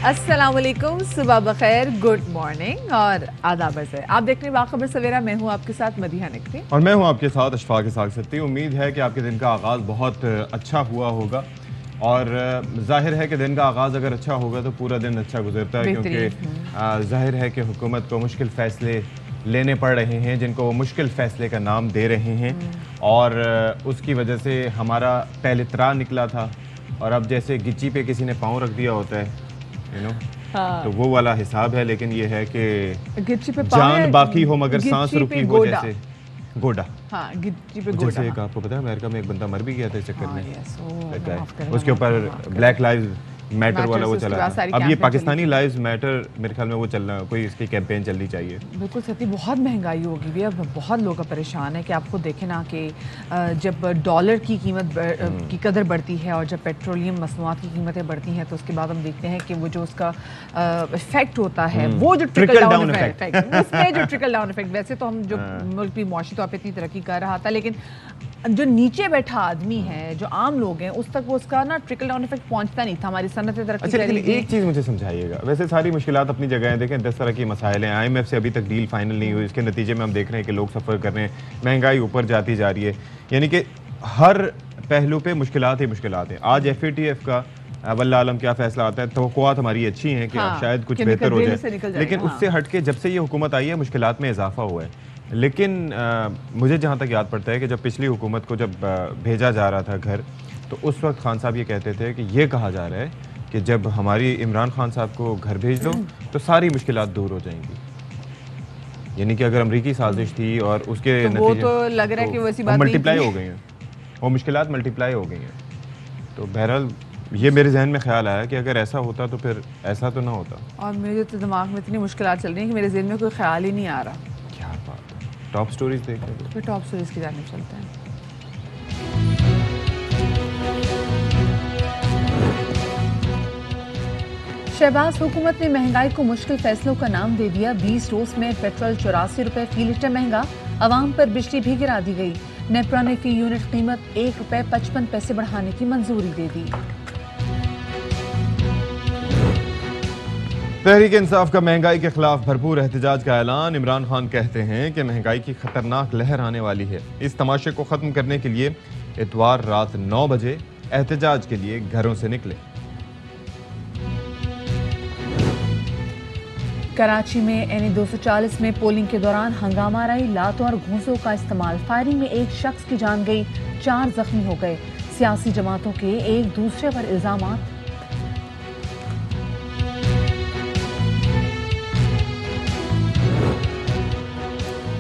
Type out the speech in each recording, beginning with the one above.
अस्सलामुअलैकुम, सुबह बखैर, good morning और आदाब अर्ज़ है। आप देख रहे हैं बाखबर सवेरा। मैं हूँ आपके साथ मदीहा नकवी और मैं हूँ आपके साथ अशफाक इसाक सत्ती। उम्मीद है कि आपके दिन का आगाज़ बहुत अच्छा हुआ होगा और जाहिर है कि दिन का आगाज़ अगर अच्छा होगा तो पूरा दिन अच्छा गुजरता है, क्योंकि जाहिर है कि हुकूमत को मुश्किल फ़ैसले लेने पड़ रहे हैं जिनको वो मुश्किल फ़ैसले का नाम दे रहे हैं और उसकी वजह से हमारा पहलितरा निकला था और अब जैसे गिच्ची पे किसी ने पाँव रख दिया होता है, हाँ। तो वो वाला हिसाब है। लेकिन ये है कि गिच्ची पे जान बाकी हो मगर सांस रुकी हो, जैसे गोडा। हाँ, गिच्ची पे गोडा। जैसे एक आपको पता है अमेरिका में एक बंदा मर भी गया था इस चक्कर में। उसके उसके ऊपर ब्लैक लाइव्स मैटर वाला वो चला था। अब ये पाकिस्तानी लाइव्स मैटर मेरे ख्याल में वो चलना, कोई इसकी कैंपेन चलनी चाहिए। बिल्कुल सती। बहुत महंगाई होगी भी, अब बहुत लोग परेशान है कि आप खुद देखें ना कि जब डॉलर की कीमत की कदर बढ़ती है और जब पेट्रोलियम मसनूआत की कीमतें बढ़ती हैं तो उसके बाद हम देखते हैं कि वो जो उसका इफेक्ट होता है, वो जो ट्रिकल डाउन इफेक्ट, उसमें जो ट्रिकल डाउन इफेक्ट, वैसे तो हम जो मुल्क भी मुआशी तौर पर इतनी तरक्की कर रहा था, लेकिन जो नीचे बैठा आदमी है, जो आम लोग हैं, उस तक वो उसका ना ट्रिकल डाउन इफेक्ट पहुंचता नहीं था। हमारी सनत तरक्की अच्छा, लेकिन एक चीज़ मुझे समझाइएगा। वैसे सारी मुश्किलात अपनी जगह हैं, देखें 10 तरह की मसाइल हैं। IMF से अभी तक डील फाइनल नहीं हुई, इसके नतीजे में हम देख रहे हैं कि लोग सफ़र कर रहे हैं, महंगाई ऊपर जाती जा रही है, यानी कि हर पहलू पे मुश्किलात ही मुश्किलात हैं। आज FATF का वल्लाह आलम क्या फैसला आता है, तवक्कुआत हमारी अच्छी हैं कि शायद कुछ बेहतर हो जाए, लेकिन उससे हट के जब से ये हुकूमत आई है मुश्किलात में इजाफा हुआ है। लेकिन मुझे जहाँ तक याद पड़ता है कि जब पिछली हुकूमत को जब भेजा जा रहा था घर, तो उस वक्त खान साहब ये कहते थे कि ये कहा जा रहा है कि जब हमारी इमरान खान साहब को घर भेज दो तो सारी मुश्किलात दूर हो जाएंगी। यानी कि अगर अमरीकी साजिश थी और उसके तो वो तो लग रहा है कि वैसी बात मल्टीप्लाई हो गई हैं, वो मुश्किलात मल्टीप्लाई हो गई हैं। तो बहरहाल ये मेरे जहन में ख्याल आया कि अगर ऐसा होता तो फिर ऐसा तो ना होता। और मेरे तो दिमाग में इतनी मुश्किलात चल रही हैं कि मेरे जहन में कोई ख्याल ही नहीं आ रहा। क्या बात है। टॉप स्टोरीज देख रहे हैं, फिर टॉप स्टोरीज की जानिब चलते हैं। शहबाज हुकूमत ने महंगाई को मुश्किल फैसलों का नाम दे दिया। 20 रोज में पेट्रोल 84 रुपए फी लीटर महंगा। आवाम पर बिजली भी गिरा दी गई। नेपरा ने फी यूनिट कीमत 1 रुपए 55 पैसे बढ़ाने की मंजूरी दे दी। तहरीक इंसाफ का महंगाई के खिलाफ भरपूर एहतजाज का ऐलान। इमरान खान कहते हैं कि महंगाई की खतरनाक लहर आने वाली है। इस तमाशे को खत्म करने के लिए इतवार रात 9 बजे एहतजाज के लिए घरों से निकले। कराची में NE 240 में पोलिंग के दौरान हंगामा रही। लातों और घूंसों का इस्तेमाल। फायरिंग में एक शख्स की जान गई, 4 जख्मी हो गए। सियासी जमातों के एक दूसरे पर इल्जामात।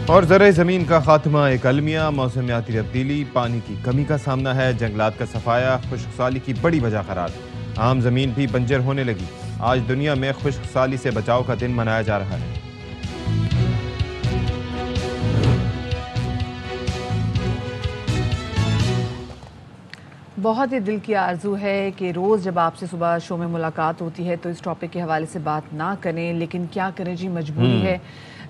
और ज़र ज़मीन का खात्मा एक अलमिया। मौसमियाती तब्दीली, पानी की कमी का सामना है। जंगलात का सफाया खुश्कसाली की बड़ी वजह करार। आम ज़मीन भी बंजर होने लगी। आज दुनिया में खुश्कसाली से बचाव का दिन मनाया जा रहा है। बहुत ही दिल की आरजू है कि रोज़ जब आपसे सुबह शो में मुलाकात होती है तो इस टॉपिक के हवाले से बात ना करें, लेकिन क्या करें जी, मजबूरी है,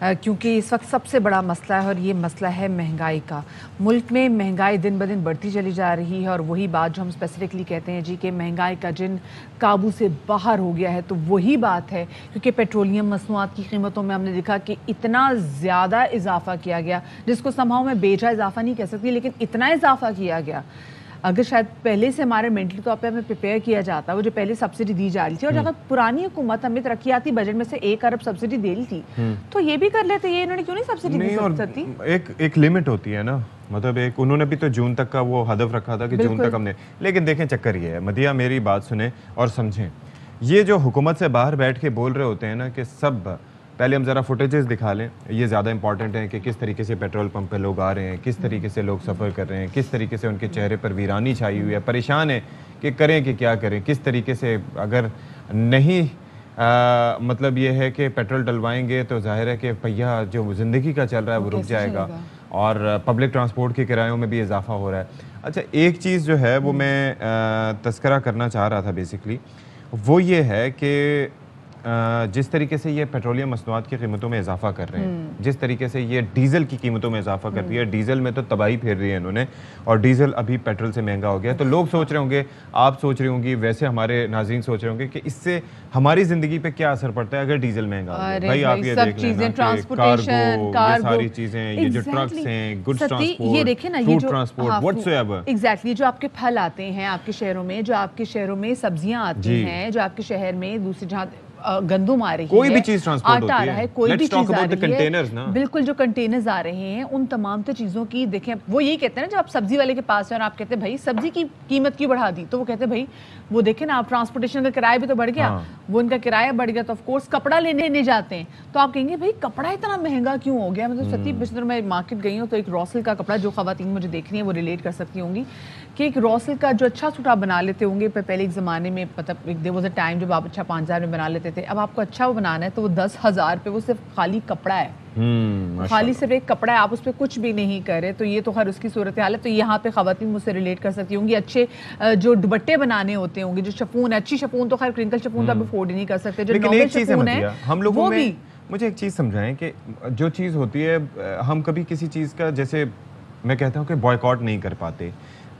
क्योंकि इस वक्त सबसे बड़ा मसला है और ये मसला है महंगाई का। मुल्क में महंगाई दिन ब दिन बढ़ती चली जा रही है और वही बात जो हम स्पेसिफिकली कहते हैं जी कि महंगाई का जिन काबू से बाहर हो गया है, तो वही बात है क्योंकि पेट्रोलियम मसनूआत की कीमतों में हमने देखा कि इतना ज़्यादा इजाफा किया गया, जिसको संभाव में बेजा इजाफा नहीं कह सकती, लेकिन इतना इजाफा किया गया। अगर शायद पहले से हमारे मेंटली तौर पे हमें प्रिपेयर किया जाता, वो जो पहले सब्सिडी दी जा रही थी और अगर पुरानी हुकूमत हमें तरक्याती बजट में से 1 अरब सब्सिडी दे रही थी तो ये भी कर लेते। ये इन्होंने क्यों नहीं सब्सिडी दी? और एक लिमिट होती है ना, मतलब एक उन्होंने भी तो जून तक का वो हदफ रखा था कि जून तक हमने, लेकिन देखें चक्कर ये है, मदिया मेरी बात सुने और समझें। ये जो हुकूमत से बाहर बैठ के बोल रहे होते हैं ना कि सब, पहले हम ज़रा फुटेजेस दिखा लें, ये ज़्यादा इंपॉर्टेंट है कि किस तरीके से पेट्रोल पंप पे लोग आ रहे हैं, किस तरीके से लोग सफ़र कर रहे हैं, किस तरीके से उनके चेहरे पर वीरानी छाई हुई है, परेशान है कि करें कि क्या करें, किस तरीके से अगर नहीं मतलब ये है कि पेट्रोल डलवाएंगे तो जाहिर है कि पहिया जो ज़िंदगी का चल रहा है वो रुक जाएगा और पब्लिक ट्रांसपोर्ट के किरायों में भी इजाफा हो रहा है। अच्छा, एक चीज़ जो है वो मैं तस्करा करना चाह रहा था बेसिकली, वो ये है कि जिस तरीके से ये पेट्रोलियम मसनूआत की कीमतों में इजाफा कर रहे हैं, जिस तरीके से ये डीजल की कीमतों में इजाफा कर रही है, डीजल में तो तबाही फेर रही है इन्होंने, और डीजल अभी पेट्रोल से महंगा हो गया। तो लोग सोच रहे होंगे, आप सोच रही होंगी, वैसे हमारे नाज़रीन सोच रहे होंगे कि इससे हमारी जिंदगी पे क्या असर पड़ता है अगर डीजल महंगा हो गया। भाई आप ये देख लेना कि कार्गो, ये सारी चीजें, ये जो ट्रक्स हैं, गुड्स ट्रांसपोर्ट, ये देखिए ना, फूड ट्रांसपोर्ट, व्हाटसोएवर, एग्जैक्टली जो आपके फल आते हैं आपके शहरों में, जो आपके शहरों में सब्जियां आती हैं, जो आपके शहर में दूसरी जहाँ गंदुम आ रही है, कोई भी चीज ट्रांसपोर्ट होती है, आटा आ रहा है, कोई भी चीज आ रही है, बिल्कुल जो कंटेनर्स आ रहे हैं, उन तमाम तो चीजों की देखें, वो यही कहते हैं ना, जब आप सब्जी वाले के पास हैं और आप कहते हैं भाई सब्जी की कीमत क्यों बढ़ा दी, तो वो कहते हैं भाई वो देखें ना, आप ट्रांसपोर्टेशन का किराया भी तो बढ़ गया, वो उनका किराया बढ़ गया, तो ऑफ कोर्स कपड़ा लेने जाते हैं, तो आप कहेंगे भाई कपड़ा इतना महंगा क्यों हो गया। मतलब सती पिछले मैं मार्केट गई हूँ, तो एक रॉसल का कपड़ा, जो खवातीन मुझे देख रही है वो रिलेट कर सकती होंगी कि एक रॉसल का जो अच्छा सूट आप बना लेते होंगे पहले एक ज़माने में, मतलब देयर वाज अ टाइम जब आप अच्छा 5,000 में बना लेते थे, अब आपको अच्छा वो बनाना है तो वो 10,000 पे वो सिर्फ खाली कपड़ा है, खाली सिर्फ एक कपड़ा है, आप उस पर कुछ भी नहीं कर रहे। तो ये तो हर उसकी सूरत हाल है। तो यहाँ पे खवातीन मुझसे रिलेट कर सकती होंगी। अच्छे जो दुपट्टे बनाने होते होंगे, जो शपून है, अच्छी शपून तो खैर क्रिंकल शपून तो आप अफोर्ड ही नहीं कर सकते, जो नॉर्मल शपून है हम लोगों में। मुझे एक चीज़ समझाएं कि जो चीज़ होती है, हम कभी किसी चीज़ का, जैसे मैं कहता हूँ कि बॉयकॉट नहीं कर पाते।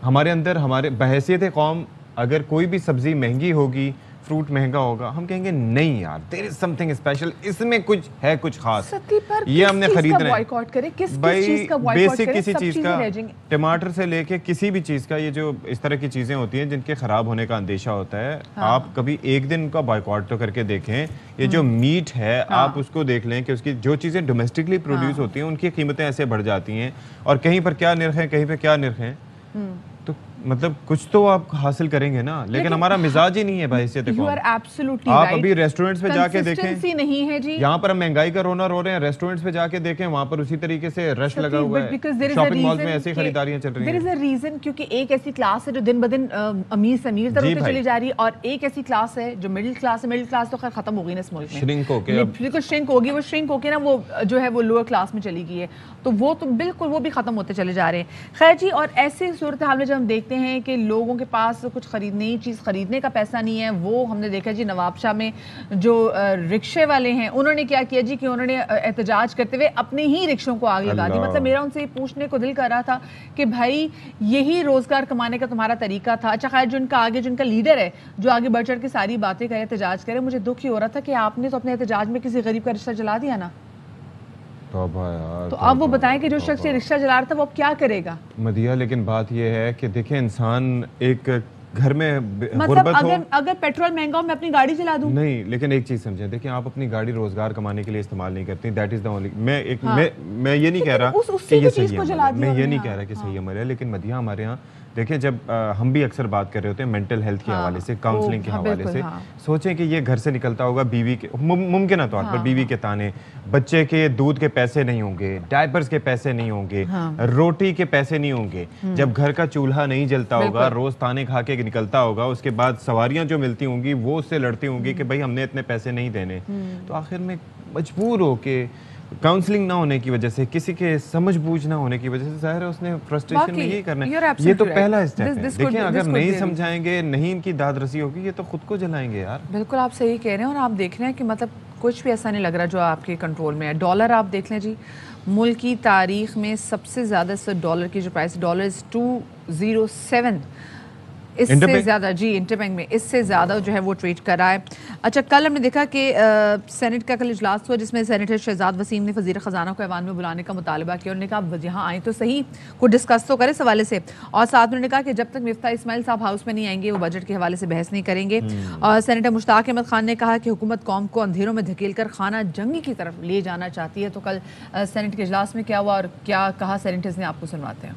हमारे अंदर, हमारे बहैसियत कौम, अगर कोई भी सब्जी महंगी होगी, फ्रूट महंगा होगा, हम कहेंगे नहीं यार, देयर इज समथिंग स्पेशल, इसमें कुछ है, कुछ खास, ये हमने खरीदना है। बॉयकॉट करें किस चीज का, बेसिक किसी चीज का, टमाटर से लेके किसी भी चीज का, ये जो इस तरह की चीजें होती हैं जिनके खराब होने का अंदेशा होता है, आप कभी एक दिन का बॉयकॉट तो करके देखें। ये जो मीट है, आप उसको देख लें कि उसकी जो चीजें डोमेस्टिकली प्रोड्यूस होती हैं, उनकी कीमतें ऐसे बढ़ जाती हैं, और कहीं पर क्या निर्ख है, कहीं पर क्या निर्ख है, तो मतलब कुछ तो आप हासिल करेंगे ना, लेकिन हमारा मिजाज ही नहीं है भाई। आप अभी रेस्टोरेंट्स पे जाके देखें, नहीं है जी, यहाँ पर हम महंगाई का रोना रो रहे हैं, रेस्टोरेंट्स पे जाके देखें, वहाँ पर उसी तरीके से रश लगा हुआ है, शॉपिंग मॉल में ऐसी खरीदारियां चल रही हैं। देयर इज अ रीजन, क्योंकि एक ऐसी क्लास है जो दिन ब दिन अमीर से अमीर तरफ चली जा रही है, और एक ऐसी क्लास है जो मिडिल क्लास है। मिडिल क्लास तो खैर खत्म हो गई ना इस मुल्क में, श्रिंक होके, बिल्कुल श्रिंक होगी, वो श्रिंक होके ना वो जो है वो लोअर क्लास में चली गई है, तो वो तो बिल्कुल वो भी खत्म होते चले जा रहे हैं। खैर जी, और ऐसे सूरत हाल में जब हम देखते हैं कि लोगों के पास कुछ नई चीज़ खरीदने का पैसा नहीं है, वो हमने देखा जी नवाबशाह में जो रिक्शे वाले हैं, उन्होंने क्या किया जी कि उन्होंने एहतजाज करते हुए अपने ही रिक्शों को आग लगा दी। मतलब मेरा उनसे ये पूछने को दिल कर रहा था कि भाई यही रोजगार कमाने का तुम्हारा तरीका था। अच्छा खैर, जो इनका आगे, जो इनका लीडर है, जो आगे बढ़ चढ़ के सारी बातें करे, एहतजाज करे, मुझे दुख ही हो रहा था कि आपने तो अपने एहतजाज में किसी गरीब का रिक्शा जला दिया ना। तो अब वो बताएं कि जो शख्स रिक्शा चला रहा था वो अब क्या करेगा मदिया। लेकिन बात ये है कि देखिए, इंसान एक घर में मतलब अगर पेट्रोल महंगा हो, मैं अपनी गाड़ी चला दूं? नहीं, लेकिन एक चीज समझें, देखिए आप अपनी गाड़ी रोजगार कमाने के लिए इस्तेमाल नहीं करती, दैट इज द ओनली। मैं ये नहीं कह रहा कि ये सही है, मैं ये नहीं कह रहा कि सही अमल है, लेकिन मदिया हमारे यहाँ देखिए, जब हम भी अक्सर बात कर रहे होते हैं मेंटल हेल्थ के हवाले से, काउंसलिंग के हवाले से, सोचें कि ये घर से निकलता होगा, बीवी के मुमकिन तौर पर बीवी के ताने, बच्चे के दूध के पैसे नहीं होंगे, डायपर्स के पैसे नहीं होंगे, रोटी के पैसे नहीं होंगे, जब घर का चूल्हा नहीं जलता होगा, रोज ताने खा के निकलता होगा, उसके बाद सवारियां जो मिलती होंगी वो उससे लड़ती होंगी कि भाई हमने इतने पैसे नहीं देने, तो आखिर में मजबूर हो के, काउंसलिंग ना होने की वजह से, किसी के समझ बूझ ना होने की वजह से, जाहिर है उसने फ्रस्ट्रेशन में यही करना है। ये तो पहला स्टेप है। देखिए, अगर नहीं समझाएंगे, नहीं इनकी दाद रसी होगी, ये तो खुद को जलाएंगे यार। बिल्कुल आप सही कह रहे हैं, और आप देख रहे हैं कि मतलब कुछ भी ऐसा नहीं लग रहा जो आपके कंट्रोल में है। डॉलर आप देख लें जी, मुल्क की तारीख में सबसे ज्यादा डॉलर की जो प्राइस, डॉलर 207, इससे ज़्यादा जी, इंटरबैंक में इससे ज़्यादा जो है वो ट्रेड कर रहा है। अच्छा, कल हमने देखा कि सेनेट का कल इजलास हुआ, जिसमें सेनेटर शहजाद वसीम ने वज़ीर ख़जाना को ऐवान में बुलाने का मुतालबा किया। उन्होंने कहा यहाँ आए तो सही, कुछ डिस्कस तो करें इस हवाले से, और साथ में उन्होंने कहा कि जब तक मिफ्ता इस्माइल साहब हाउस में नहीं आएंगे वो बजट के हवाले से बहस नहीं करेंगे। और सेनेटर मुश्ताक अहमद खान ने कहा कि हुकूमत कौम को अंधेरों में धकेल कर खाना जंगी की तरफ ले जाना चाहती है। तो कल सेनेट के इजलास में क्या हुआ और क्या कहा सेनेटर्स ने, आपको सुनवाते हैं।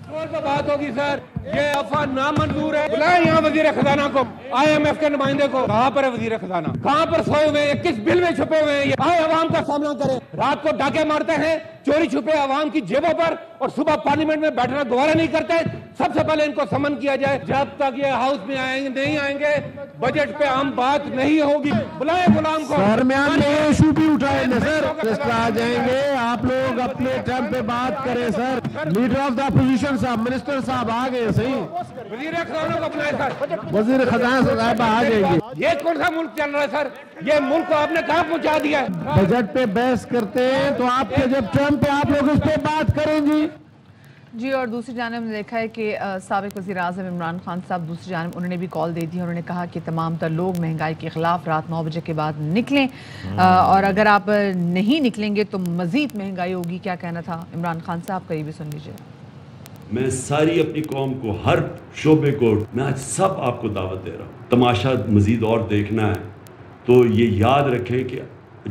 बात होगी सर, ये अफवाह नामंजूर है। बुलाए यहाँ वजीर खजाना को, IMF के नुमाइंदे को। कहाँ पर है वजीर खजाना? कहाँ पर सोए हुए हैं? किस बिल में छुपे हुए हैं? ये आए अवाम का सामना करें। रात को डाके मारते हैं चोरी छुपे अवाम की जेबों पर, और सुबह पार्लियामेंट में बैठना दोबारा नहीं करते। सबसे पहले इनको समन किया जाए। जब तक ये हाउस में आएंगे नहीं आएंगे, बजट पे हम बात नहीं होगी। बुलाए गुलाम को। दरमियान में इशू भी उठाए सर, आ जाएंगे। आप लोग अपने टाइम पे बात करें sir. Leader of the opposition साहब, मिनिस्टर साहब आ गए। सही, वजीर खजाना को अपनाए सर, वजीर खजाना साहब आ जाएंगे। ये कौन सा मुल्क चल रहा है सर? ये मुल्क को आपने कहाँ पहुँचा दिया है? बजट पे बहस करते हैं तो आपके जब ट्रम्प पे आप लोग उस पर बात करेंगे जी। और दूसरी जानब हमने देखा है कि साबिक वज़ीर-ए-आज़म इमरान खान साहब दूसरी जानब उन्होंने भी कॉल दे दी। उन्होंने कहा कि तमाम तर लोग महंगाई के ख़िलाफ़ रात 9 बजे के बाद निकलें, और अगर आप नहीं निकलेंगे तो मज़ीद महंगाई होगी। क्या कहना था इमरान खान साहब का, ये भी सुन लीजिए। मैं सारी अपनी कौम को, हर शोबे को, मैं आज सब आपको दावत दे रहा हूँ। तमाशा मज़ीद और देखना है तो ये याद रखें कि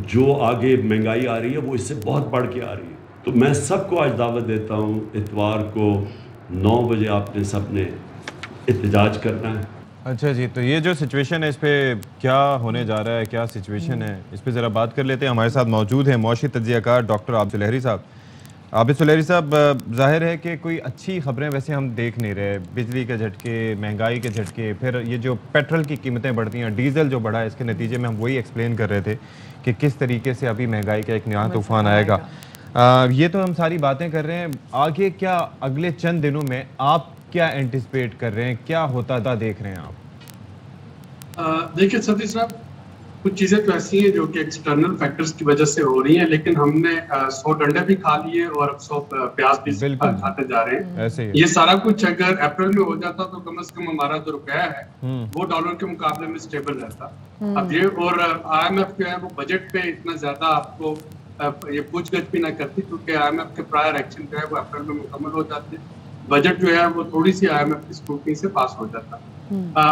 जो आगे महंगाई आ रही है वो इससे बहुत बढ़ के आ रही है। तो मैं सबको आज दावत देता हूँ, इतवार को 9 बजे आपने सबने एहतजाज करना है। अच्छा जी, तो ये जो सिचुएशन है इस पे क्या होने जा रहा है, क्या सिचुएशन है, इस पे ज़रा बात कर लेते हैं। हमारे साथ मौजूद हैं मौशी तज्ज़ियाकार डॉक्टर आबिद सुलेहरी साहब। आबिद सुलेहरी साहब, जाहिर है कि कोई अच्छी खबरें वैसे हम देख नहीं रहे। बिजली के झटके, महंगाई के झटके, फिर ये जो पेट्रोल की कीमतें बढ़ती हैं, डीजल जो बढ़ा है, इसके नतीजे में हम वही एक्सप्लेन कर रहे थे कि किस तरीके से अभी महंगाई का एक नया तूफान आएगा। ये तो हम सारी बातें कर रहे हैं, आगे क्या अगले चंद दिनों में आप क्या एंटिसिपेट कर रहे हैं, क्या होता था देख रहे हैं आप? देखिए सदी साहब, कुछ चीज़ें तो ऐसी हैं जो कि एक्सटर्नल फैक्टर्स की वजह से हो रही हैं, लेकिन हमने 100 डंडे भी खा लिए और अब 100 प्याज भी खाते जा रहे हैं। ऐसे ही ये सारा कुछ अगर अप्रैल में हो जाता तो कम से कम हमारा जो रुपया है वो डॉलर के मुकाबले में स्टेबल रहता। अब ये और IMF जो है वो बजट पे इतना ज्यादा आपको ये पूछगछ भी ना करती, क्योंकि IMF के प्रायर एक्शन जो है वो अप्रैल में मुकम्मल हो जाते। बजट जो है वो थोड़ी सी IMF की स्क्रूटनी से पास हो जाता।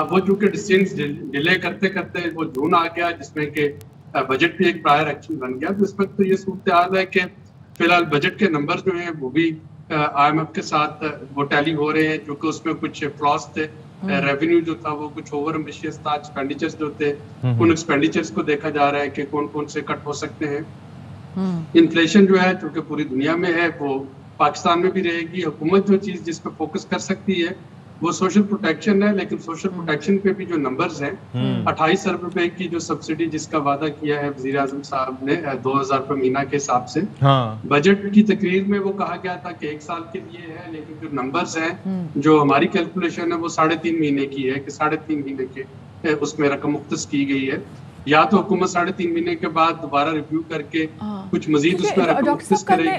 वो चूंकि डिस्टेंस डिले करते करते वो जून आ गया, जिसमें कि बजट भी एक प्रायर एक्शन बन गया। तो इस वक्त तो ये सूरत हाल है कि फिलहाल बजट के नंबर जो हैं वो भी IMF के साथ वो टैली हो रहे हैं, क्योंकि उसमें कुछ फ्लॉस थे। रेवेन्यू जो था वो कुछ ओवर एम्बिशियस था। एक्सपेंडिचर्स जो थे उन एक्सपेंडिचर्स को देखा जा रहा है कि कौन कौन से कट हो सकते हैं। इन्फ्लेशन जो है चूंकि पूरी दुनिया में है वो पाकिस्तान में भी रहेगी। हुकूमत जो चीज जिस पे फोकस कर सकती है वो सोशल प्रोटेक्शन है, लेकिन सोशल प्रोटेक्शन पे भी जो नंबर्स हैं 28 अरब रुपए की जो सब्सिडी जिसका वादा किया है वजीर आजम साहब ने 2000 रुपए महीना के हिसाब से, बजट की तकरीर में वो कहा गया था कि 1 साल के लिए है, लेकिन जो नंबर्स हैं जो हमारी कैलकुलेशन है वो 3.5 महीने की है कि 3.5 महीने के उसमें रकम मुख्तस की गई है। या तो हुकूमत 3.5 महीने के बाद दोबारा रिव्यू करके कुछ मजीद उसमें रकम मुख्तस करेगी।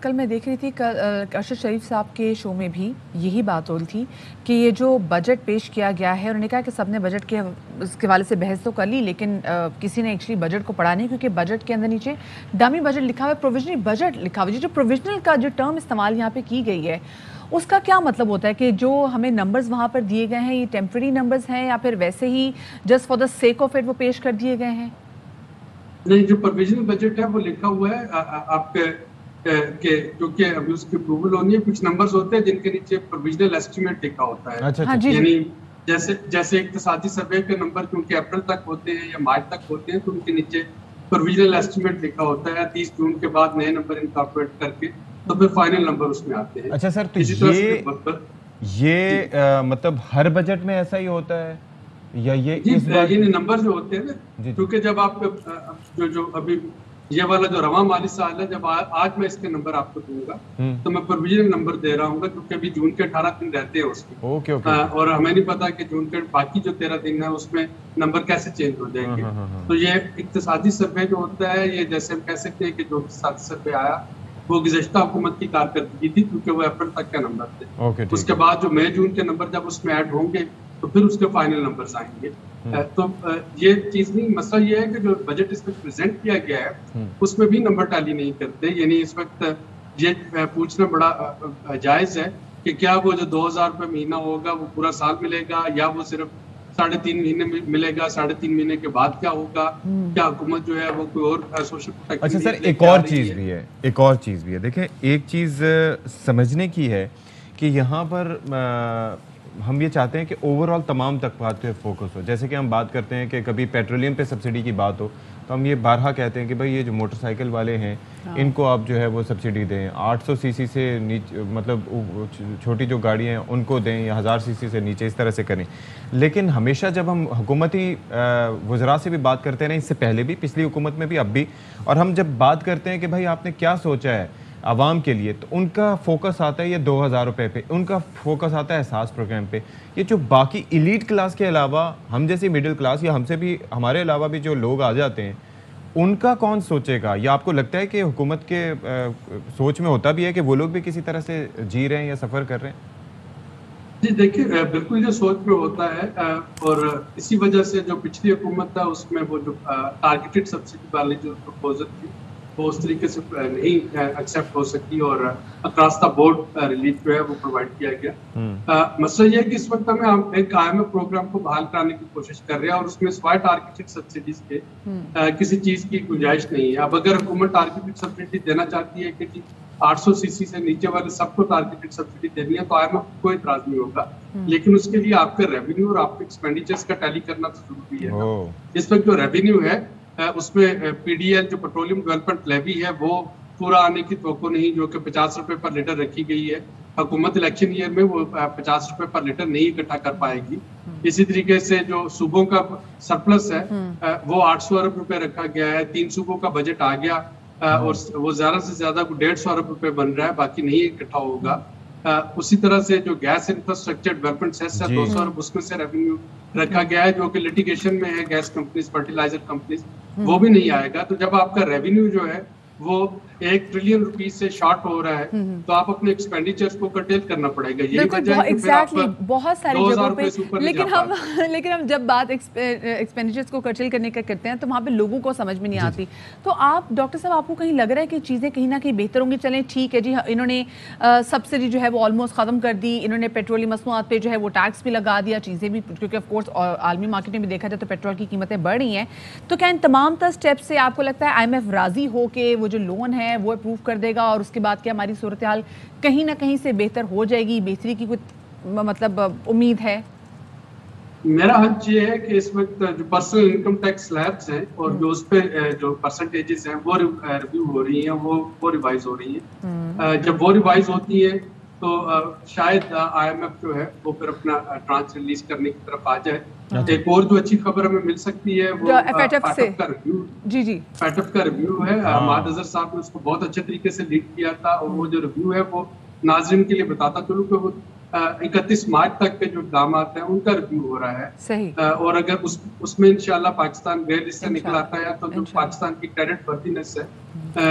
कल मैं देख रही थी, अरशद शरीफ साहब के शो में भी यही बात हो रही थी कि ये जो बजट पेश किया गया है, उन्होंने कहा कि सबने बजट के इसके हवाले से बहस तो कर ली, लेकिन किसी ने एक्चुअली बजट को पढ़ा नहीं, क्योंकि बजट के अंदर नीचे डमी बजट लिखा हुआ है, प्रोविजनल बजट लिखा हुआ है। जो प्रोविजनल का जो टर्म इस्तेमाल यहाँ पे की गई है उसका क्या मतलब होता है कि जो हमें नंबर्स वहाँ पर दिए गए हैं ये टेम्पररी नंबर्स हैं या फिर वैसे ही just for the sake of it वो पेश कर दिए गए हैं? नहीं, जो प्रोविजनल बजट है वो लिखा हुआ है आपके क्योंकि अभी उसकी अप्रूवल होनी है। कुछ नंबर्स होते हैं जिनके नीचे प्रोविजनल एस्टिमेट लिखा होता है। अच्छा, यानी जैसे इक्तिसादी सर्वे के नंबर क्योंकि अप्रैल तक होते हैं या मार्च तक होते हैं, तो उनके नीचे प्रोविजनल एस्टिमेट लिखा होता है। 30 जून के बाद नए नंबर इनकॉर्पोरेट करके तो फिर फाइनल नंबर उसमें आते हैं। अच्छा सर, तो ये मतलब हर बजट में ऐसा ही होता है या ये इस बार? ये नंबर जो होते हैं ना, क्योंकि जब आप जो अभी ये वाला जो रवा माली साल है, जब आज मैं इसके नंबर आपको दूंगा तो मैं प्रोविजनल नंबर दे रहा हूँ, क्योंकि अभी जून के 18 दिन रहते हैं उसमें। ओके। और हमें नहीं पता कि जून के बाकी जो 13 दिन है उसमें नंबर कैसे चेंज हो जाएंगे। तो ये इक्तिसादी सर्वे जो होता है, ये जैसे हम कह सकते हैं कि जो इक्तिसादी सर्वे आया वो गुज़श्ता हुकूमत की कारकर्दगी थी, क्योंकि वो अप्रैल तक के नंबर थे। उसके बाद जो मई जून के नंबर जब उसमें ऐड होंगे तो फिर उसके फाइनल नंबर्स आएंगे। तो ये चीज नहीं, मसला ये है कि जो बजट इसमें प्रेजेंट किया गया है उसमें भी नंबर टैली नहीं करते। यानी इस वक्त ये पूछना बड़ा जायज है कि क्या वो जो 2000 रुपये महीना होगा वो पूरा साल मिलेगा या वो सिर्फ 3.5 महीने में मिलेगा। 3.5 महीने के बाद क्या होगा? क्या हुकूमत जो है वो कोई और सोशल प्रोटेक्शन? अच्छा सर, एक और चीज़ भी है, देखें एक चीज़ समझने की है कि यहाँ पर हम ये चाहते हैं कि ओवरऑल तमाम तबकात पे फोकस हो। जैसे कि हम बात करते हैं कि कभी पेट्रोलियम पे सब्सिडी की बात हो तो हम ये बारहा कहते हैं कि भाई ये जो मोटरसाइकिल वाले हैं इनको आप जो है वो सब्सिडी दें, 800 सीसी से नीचे, मतलब छोटी जो गाड़ियाँ हैं उनको दें, या 1000 सीसी से नीचे, इस तरह से करें। लेकिन हमेशा जब हम हुकूमती वज़रा से भी बात करते हैं ना, इससे पहले भी, पिछली हुकूमत में भी, अब भी, और हम जब बात करते हैं कि भाई आपने क्या सोचा है आवाम के लिए, तो उनका फोकस आता है ये 2000 रुपये पे, उनका फोकस आता है एहसास प्रोग्राम पे। ये जो बाकी इलीट क्लास के अलावा हम जैसी मिडिल क्लास या हमसे भी हमारे अलावा भी जो लोग आ जाते हैं, उनका कौन सोचेगा? या आपको लगता है कि हुकूमत के सोच में होता भी है कि वो लोग भी किसी तरह से जी रहे हैं या सफ़र कर रहे हैं? जी देखिए, बिल्कुल ये सोच में होता है और इसी वजह से जो पिछली हुकूमत था उसमें वो जो टारगेटेड सब्सिडी वाली जो प्रपोजल थी वो उस तरीके से नहीं एक्सेप्ट हो सकी और अक्रॉस द बोर्ड रिलीफ जो है वो प्रोवाइड किया गया। मसला ये है कि इस वक्त हम एक IMF प्रोग्राम को बहाल कराने की कोशिश कर रहे हैं और उसमें स्वाय टारगेटेड सब्सिडीज के किसी चीज की गुंजाइश नहीं है। अब अगर हुकूमत टारगेटेड सब्सिडी देना चाहती है कि जी 800 सीसी से नीचे वाले सबको टारगेटेड सब्सिडी देनी है तो IMF को कोई इतराज नहीं होगा, लेकिन उसके लिए आपके रेवेन्यू और आपके एक्सपेंडिचर्स का टैली करना तो जरूरी है। इस वक्त जो रेवेन्यू है उसमें PDL जो पेट्रोलियम डेवलपमेंट लेवी है वो पूरा आने की तवक्को नहीं, जो कि 50 रुपए पर लीटर रखी गई है। हुकूमत इलेक्शन ईयर में वो 50 रुपए पर लीटर नहीं इकट्ठा कर पाएगी। इसी तरीके से जो सूबों का सरप्लस है वो 800 अरब रुपए रखा गया है। 3 सूबों का बजट आ गया और वो ज्यादा से ज्यादा 150 अरब रुपए बन रहा है, बाकी नहीं इकट्ठा होगा। उसी तरह से जो गैस इंफ्रास्ट्रक्चर डेवलपमेंट सेस है 200 अरब उसमें से रेवेन्यू रखा गया है, जो कि लिटिगेशन में है गैस कंपनीज, फर्टिलाइजर कंपनीज, वो भी नहीं आएगा। तो जब आपका रेवेन्यू जो है वो 1 ट्रिलियन रुपीस से शॉर्ट हो रहा है तो आप अपने एक्सपेंडिचर्स को कर्टेल करना पड़ेगा। यही वजह है कि फिर आप बहुत सारी जगहों पे लेकिन हम जब बात एक्सपेंडिचर्स को कर्टेल करने का करते हैं तो वहाँ पे लोगों को समझ में नहीं आती। तो आप डॉक्टर साहब, आपको कहीं लग रहा है कि चीज़ें कहीं ना कहीं बेहतर होंगी? चलें ठीक है जी, इन्होंने सब्सिडी जो है वो ऑलमोस्ट ख़त्म कर दी, इन्होंने पेट्रोलियम मसनूआत पे जो है वो टैक्स भी लगा दिया, चीज़ें भी, क्योंकि ऑफकोर्स आलमी मार्केट में भी देखा जाए तो पेट्रोल की कीमतें बढ़ रही हैं। तो क्या इन तमाम तर स्टेप से आपको लगता है IMF राज़ी हो के वो जो लोन है वो अप्रूव कर देगा और उसके बाद क्या हमारी सूरत हाल कहीं ना कहीं से बेहतर हो जाएगी? बेहतरी की कुछ मतलब उम्मीद है? मेरा हज ये है कि इस वक्त जो पर्सनल इनकम टैक्स स्लैब्स हैं और जो उस पे जो परसेंटेजेस हैं वो रिव्यू हो रही हैं, वो रिवाइज हो रही हैं। जब वो रिवाइज होती है तो शायद IMF जो है वो फिर अपना ट्रांच रिलीज करने की तरफ आ जाए। एक और जो अच्छी खबर हमें मिल सकती है वो FATF का रिव्यू, जी FATF का रिव्यू है। माद अजहर साहब ने उसको बहुत अच्छे तरीके से लीड किया था और वो जो रिव्यू है वो नाज़रीन के लिए बताता चलूं कि वो 31 मार्च तक के जो इक़दाम हैं उनका रिव्यू हो रहा है। सही। और अगर उसमें इंशाल्लाह पाकिस्तान ग्रे लिस्ट से निकल आता है तो जो पाकिस्तान की क्रेडिट वर्दीनेस है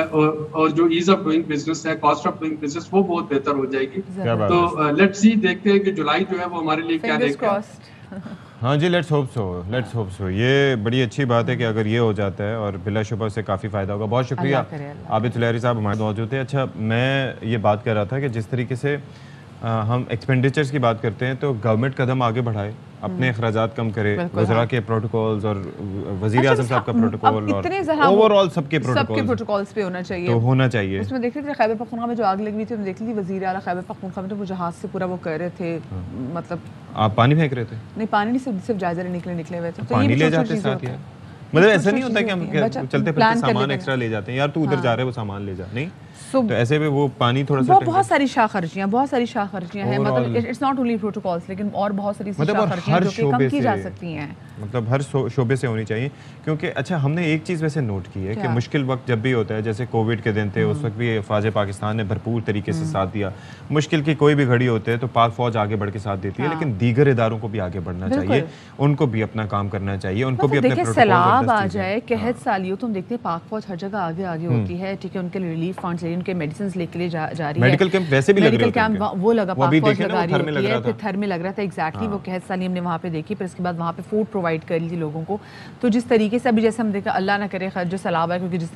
और जो ईज ऑफ डूइंग बिजनेस है, कॉस्ट ऑफ डूइंग बिजनेस, वो बहुत बेहतर हो जाएगी। तो लेट्स सी, देखते हैं कि जुलाई जो है वो हमारे लिए क्या देगा। हाँ जी, लेट्स होप सो। ये बड़ी अच्छी बात है कि अगर ये हो जाता है और बिलाशुबा उससे काफ़ी फ़ायदा होगा। बहुत शुक्रिया आबिद सुलैरी साहब हमारे मौजूद थे। अच्छा, मैं ये बात कर रहा था कि जिस तरीके से हम एक्सपेंडिचर्स की बात करते हैं तो गवर्नमेंट कदम आगे बढ़ाए, अपने अखराजात कम करे, वज़रा के प्रोटोकॉल्स और वज़ीर आज़म साहब का प्रोटोकॉल और ओवरऑल सबके प्रोटोकॉल्स पे होना चाहिए। उसमें देख रहे थे खैबर पख्तूनख्वा में जो आग लगी हुई थी, देख ली वज़ीर आला खैबर पख्तूनख्वा में, तो वो जहाज से पूरा वो कर रहे थे, मतलब आप पानी फेंक रहे थे? नहीं, पानी नहीं, सिर्फ जायजा निकले हुए थे। पानी ले जाते साथ यार, मतलब ऐसा नहीं होता कि हम चलते फिरते सामान एक्स्ट्रा ले जाते हैं, यार तू उधर जा रहा है वो सामान ले जा, नहीं तो ऐसे में वो पानी थोड़ा सा बहुत सारी शाख खर्चियां हैं, मतलब इट्स नॉट ओनली प्रोटोकॉल्स, लेकिन और बहुत सारी शाख खर्चियां जो कि कम की जा सकती हैं, मतलब हर शोबे से होनी चाहिए। क्योंकि अच्छा, हमने एक चीज़ वैसे नोट की है कि मुश्किल वक्त जब भी होता है, जैसे कोविड के दिन थे उस वक्त भी फ़ौज पाकिस्तान ने भरपूर तरीके से साथ दिया। मुश्किल की कोई भी घड़ी होती है तो पाक फ़ौज आगे बढ़ के साथ देती है, लेकिन दीगर इदारों को भी आगे बढ़ना चाहिए, उनको भी अपना काम करना चाहिए, उनको भी अपने सैलाब आ जाए, कहत साली हो, तुम देखते हैं पाक फ़ौज हर जगह आगे होती है, ठीक है, उनके रिलीफ फंड्स लेके, उनके मेडिसिन लेके जा रही है। मेडिकल कैंप वैसे भी मेडिकल कैंप वो लगा, पाक फ़ौज लगा रही है, फिर थर में लग रहा था, एग्जैक्टली वो कहत साली हमने वहाँ पे देखी, फिर इसके बाद वहाँ पे फूड प्रोवाइड कर ली थी लोगों को। तो जिस तरीके से अभी जैसे हम देखा, अल्लाह ना करे जो सैलाब है, क्योंकि जिस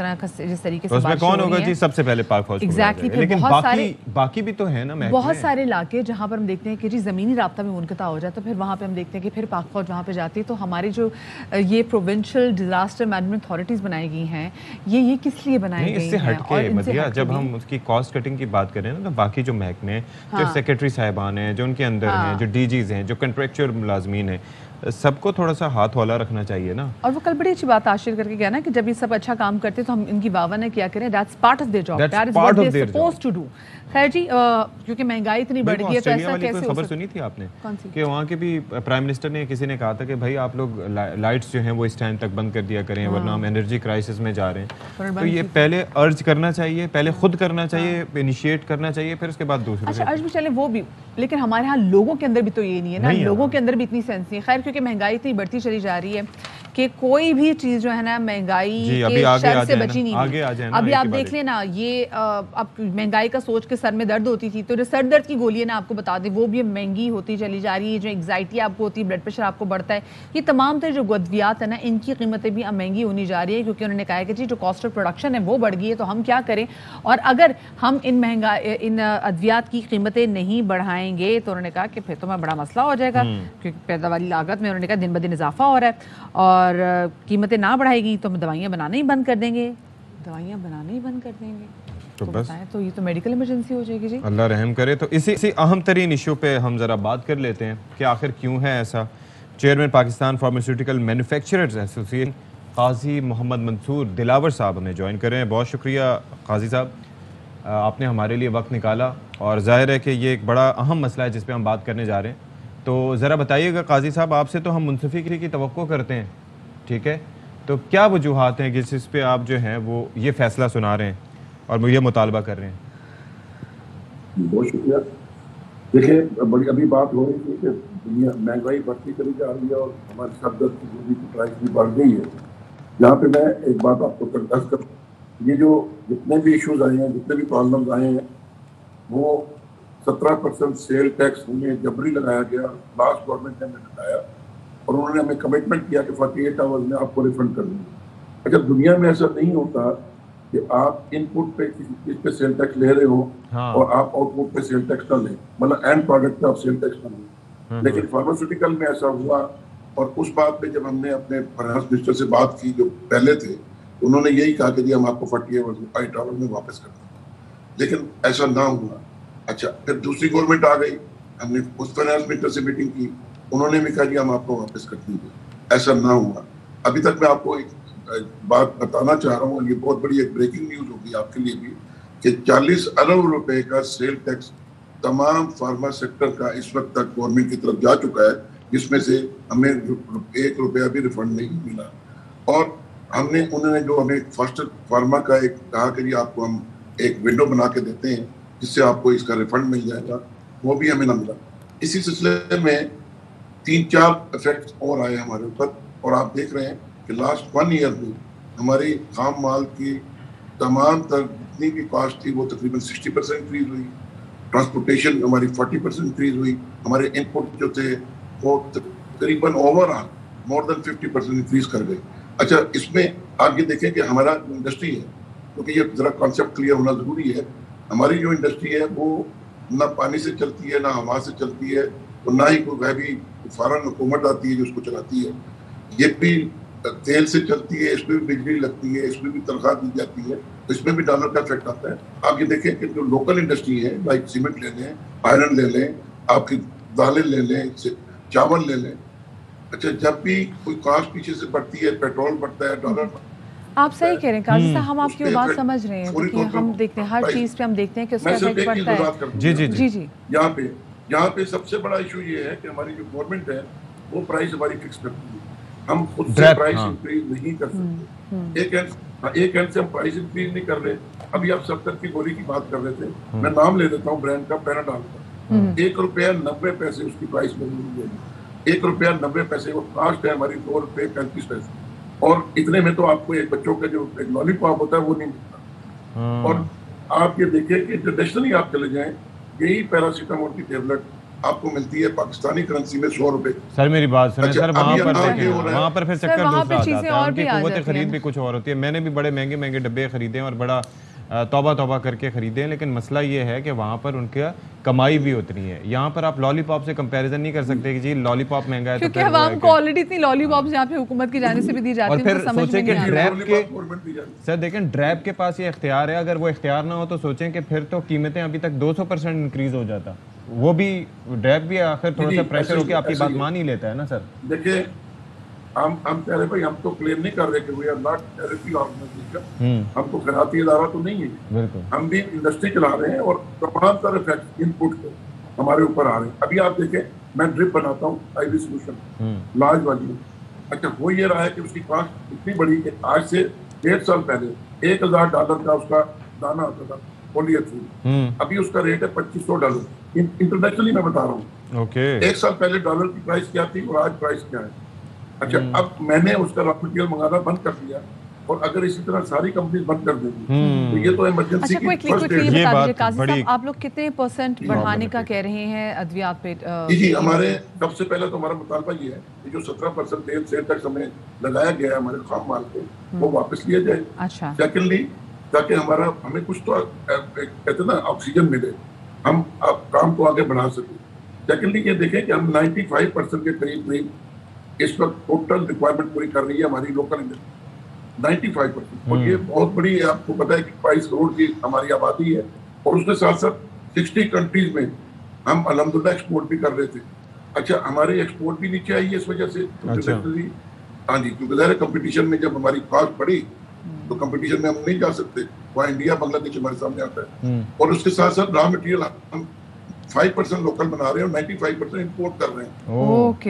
तरीके से उसमें कौन होगा जी सबसे पहले पाक फौज, एग्जैक्टली, लेकिन बाकी भी तो है ना, बहुत सारे इलाके जहाँ पर हम देखते हैं कि जी ज़मीनी राब्ता में मुनक़ता हो जाए, तो फिर वहाँ पे हम देखते हैं कि फिर पाक फौज वहाँ पे जाती है। तो हमारी जो ये प्रोविंशियल डिजास्टर मैनेजमेंट अथॉरिटीज़ बनाई गई हैं, ये किस लिए बनाई गई हैं? इससे हटके मदिया, जब हम उसकी कॉस्ट कटिंग की बात करें ना, तो बाकी जो महकमे, जो सेक्रेटरी साहिबान हैं, जो उनके अंदर हैं, जो DGs हैं, जो कंट्रेक्चुअल मुलाजमीन हैं, सबको थोड़ा सा हाथ हौला रखना चाहिए ना। और वो कल बड़ी अच्छी बात आशिर करके गया ना कि जब ये सब अच्छा काम करते तो हम इनकी वाह न किया करें। That's part of their job, that is what they are supposed to do. खैर जी, क्योंकि महंगाई इतनी बढ़ गई है तो ऐसा कैसे खबर सुनी थी आपने कौन सी? कि वहाँ के भी प्राइम मिनिस्टर ने, किसी ने कहा था कि भाई आप लोग लाइट्स जो हैं वो इस टाइम तक बंद कर दिया करें, वरना हम एनर्जी क्राइसिस में जा रहे हैं। तो ये पहले अर्ज करना चाहिए, पहले खुद करना चाहिए, इनिशिएट करना चाहिए, फिर उसके बाद दूसरों। अच्छा, अर्ज भी चले वो भी, लेकिन हमारे यहाँ लोगों के अंदर भी तो ये नहीं है ना, लोगों के अंदर भी इतनी सेंस नहीं है। खैर, क्योंकि महंगाई इतनी बढ़ती चली जा रही है कि कोई भी चीज जो है ना महंगाई के शर से बची नहीं है। अभी आप देख लेना, ये अब महंगाई का सोच के सर में दर्द होती थी, तो जो सर दर्द की गोलियां ना आपको बता दें वो भी महंगी होती चली जा रही है। जो एग्जाइटी आपको होती है, ब्लड प्रेशर आपको बढ़ता है, ये तमाम तरह जो अद्वियात है ना, इनकी कीमतें भी अब महंगी होनी जा रही है। क्योंकि उन्होंने कहा है कि जी जो कॉस्ट ऑफ प्रोडक्शन है वो बढ़ गई है, तो हम क्या करें। और अगर हम इन अद्वियात की कीमतें नहीं बढ़ाएंगे तो उन्होंने कहा कि फिर तो बड़ा मसला हो जाएगा, क्योंकि पैदावारी लागत में उन्होंने कहा दिन ब दिन इजाफा हो रहा है, और कीमतें ना बढ़ाएगी तो हम दवाइयाँ बनाना ही बंद कर देंगे, दवाइयाँ बनाना ही बंद कर देंगे। तो बस तो ये तो मेडिकल इमरजेंसी हो जाएगी जी। अल्लाह रहम करे। तो इसी अहम तरीन इशू पे हम ज़रा बात कर लेते हैं कि आखिर क्यों है ऐसा। Chairman Pakistan pharmaceutical manufacturers association Qazi Mohammad Mansoor Dilawar साहब हमें ज्वाइन कर रहे हैं। बहुत शुक्रिया काजी साहब, आपने हमारे लिए वक्त निकाला, और जाहिर है कि ये एक बड़ा अहम मसला है जिस पे हम बात करने जा रहे हैं। तो ज़रा बताइएगा काजी साहब, आपसे तो हम मुनसिफी की तवक्को करते हैं, ठीक है, तो क्या वजूहात हैं जिस पे आप जो हैं वो ये फैसला सुना रहे हैं और ये मुतालबा कर रहे हैं? बहुत शुक्रिया। देखिए, बड़ी अभी बात हो रही थी कि दुनिया महंगाई बढ़ती चली जा रही है और हमारे सर दर्द की गोली की प्राइस भी बढ़ गई है। यहाँ पे मैं एक बात आपको कंडस कर, ये जो जितने भी इश्यूज आए हैं, जितने भी प्रॉब्लम्स आए हैं, वो 17% सेल टैक्स हमें जबरी लगाया गया, लास्ट गवर्नमेंट ने हमें लगाया, और उन्होंने हमें कमिटमेंट किया कि 48 आवर्स में आपको रिफंड कर देंगे। अच्छा, दुनिया में ऐसा नहीं होता कि आप इनपुट पे किसी चीज पे सेल टैक्स ले रहे हो और आप आउटपुट पे सेल टैक्स ना लें, मतलब एंड प्रोडक्ट पे आप सेल टैक्स ना लें। लेकिन फार्मास्यूटिकल में ऐसा हुआ, और उस बात पे जब हमने अपने फाइनेंस मिनिस्टर से बात की जो पहले थे, तो उन्होंने यही कहा कि जी हम आपको 48 आवर्स में वापस कर देंगे, लेकिन ऐसा ना हुआ। अच्छा, फिर दूसरी गवर्नमेंट आ गई, हमने उस फाइनेंस मिनिस्टर से मीटिंग की, उन्होंने भी कहा जी हम आपको वापस कर देंगे, ऐसा ना हुआ। अभी तक मैं आपको एक बात बताना चाह रहा हूँ, ये बहुत बड़ी एक ब्रेकिंग न्यूज होगी आपके लिए भी, कि 40 अरब रुपए का सेल टैक्स तमाम फार्मा सेक्टर का इस वक्त तक गवर्नमेंट की तरफ जा चुका है, जिसमें से हमें 1 रुपया भी रिफंड नहीं मिला। और उन्होंने जो हमें फर्स्ट फार्मा का एक कहा कि जी आपको हम एक विंडो बना के देते हैं जिससे आपको इसका रिफंड मिल जाएगा, वो भी हमें ना मिला। इसी सिलसिले में 3-4 इफेक्ट्स और आए हमारे ऊपर, और आप देख रहे हैं कि लास्ट 1 ईयर में हमारी खाम माल की तमाम तर जितनी भी कॉस्ट थी वो तकरीबन 60% इंक्रीज हुई, ट्रांसपोर्टेशन हमारी 40% इंक्रीज हुई, हमारे इनपुट जो थे वो तकरीबन ओवरऑल मोर देन 50% इंक्रीज कर गए। अच्छा, इसमें आप ये देखें कि हमारा इंडस्ट्री है, क्योंकि ये जरा कॉन्सेप्ट क्लियर होना जरूरी है, हमारी जो इंडस्ट्री है वो ना पानी से चलती है, ना हवा से चलती है, और ना ही कोई वह भी फौरन हुकूमत आती है जो उसको चलाती है। ये भी तेल से चलती है, इसमें भी बिजली लगती है, इसमें भी तनख्वाह दी जाती है, तो इसमें भी डॉलर का इफेक्ट आता है। आप ये देखें कि जो लोकल इंडस्ट्री है, लाइक सीमेंट ले लें, आयरन ले लें, आपकी दालें ले लें, चावल ले लें, अच्छा जब भी कोई कॉस्ट पीछे से बढ़ती है, पेट्रोल बढ़ता है, डॉलर। आप सही कह रहे हैं काजी साहब, हम आपकी बात समझ रहे हैं, क्योंकि हम देखते हैं हर चीज पे हम देखते हैं कि उसका इफेक्ट पड़ता है। जी जी जी जी। यहाँ पे सबसे बड़ा इशू ये है कि हमारी जो गवर्नमेंट है वो प्राइस हमारी फिक्स करती है, हम खुद से प्राइस इंक्रीज नहीं कर सकते। एक एंड से हम प्राइस इंक्रीज नहीं कर रहे। अभी आप 70 की गोली की बात कर रहे थे, मैं नाम ले देता हूँ ब्रांड का, पैराडॉल का, 1 रुपया 90 पैसे उसकी प्राइस में मिलेगी। 1 रुपया 90 पैसे वो कास्ट है हमारी, 2 रुपये 35 पैसे, और इतने में तो आपको एक बच्चों का जो एक लॉलीपॉप होता है वो नहीं मिलता। और आप ये देखिए कि इंटरनेशनली आप चले जाएं, यही पैरासीटामोल की टेबलेट आपको मिलती है पाकिस्तानी करेंसी में 100 रुपए। सर मेरी बात सुनिए, सर वहाँ पर फिर चक्कर दूसरा आता है, उनकी कुव्वत खरीद भी कुछ और होती है। मैंने भी बड़े महंगे महंगे डब्बे खरीदे हैं और बड़ा तौबा तौबा करके खरीदे हैं, लेकिन मसला ये है कि वहाँ पर उनका कमाई भी उतनी है। यहाँ पर आप लॉलीपॉप से कंपैरिजन नहीं कर सकते कि जी लॉलीपॉप महंगा है, क्योंकि आवाम को ऑलरेडी इतनी लॉलीपॉप्स यहाँ पे हुकूमत की जाने से भी दी जाती है। और फिर सोचें कि ड्रैब के सर देखें, ड्रैब के पास ये इख्तियार है, अगर वो इख्तियार ना हो तो सोचें कि फिर तो कीमतें अभी तक 200% इंक्रीज हो जाता। वो भी ड्रैग भी आखिर थोड़ा सा प्रेशर होकर आपकी बात मान ही लेता है ना सर। देखिए हम कह रहे भाई, हम तो क्लेम नहीं कर रहे कि we are not charity organisation, हम तो खैराती इदारा तो नहीं है, बिल्कुल हम भी इंडस्ट्री चला रहे हैं और तमाम तरह इफेक्ट इनपुट हमारे ऊपर आ रहे हैं। अभी आप देखें, मैं ड्रिप बनाता हूँ IV सोल्यूशन लार्ज वाली, अच्छा हो ये रहा है कि उसकी कॉस्ट इतनी बड़ी कि आज से 1.5 साल पहले $1,000 का उसका दाना आता था पॉलीएथिलीन, अभी उसका रेट है $2,500। इंटरनेशनली मैं बता रहा हूँ। ओके 1 साल पहले डॉलर की प्राइस क्या थी और आज प्राइस क्या है। अच्छा अब मैंने उसका रॉ मटेरियल मंगाना बंद कर दिया, और अगर इसी तरह सारी कंपनी बंद कर देंगी तो ये तो इमरजेंसी की फर्स्ट ये स्टेज है। बता दीजिए काजी साहब, आप लोग कितने % बढ़ाने का कह रहे हैं अद्वियात पे? जी हमारे सबसे पहले तो हमारा मुतालबा ये है कि जो 17% तेल सेल तक समय लगाया गया है हमारे खाम माल पे, वो वापस लिया जाए। अच्छा सेकेंडली, ताकि हमें कुछ तो कहते ना ऑक्सीजन मिले, हम अब काम को आगे बढ़ा सकें। सेकेंडली ये देखें कि हम 95% के करीब इस वक्त टोटल रिक्वायरमेंट पूरी कर रही है हमारी लोकल इंडस्ट्री, 95%। और ये बहुत बड़ी, आपको पता है कि 22 करोड़ की हमारी आबादी है, और उसके साथ साथ 60 कंट्रीज में हम अल्हम्दुलिल्लाह एक्सपोर्ट भी कर रहे थे। अच्छा हमारे एक्सपोर्ट भी नीचे आई है इस वजह से इंटरनेशनली। हाँ जी, क्योंकि ज़ाहिर कंपटीशन में जब हमारी कॉस्ट बढ़ी तो कंपटीशन में हम नहीं जा सकते, वहाँ इंडिया बांग्लादेश हमारे सामने आता है। और उसके साथ साथ रॉ मटेरियल हम 5% लोकल बना रहे हैं और 95% इंपोर्ट कर रहे हैं।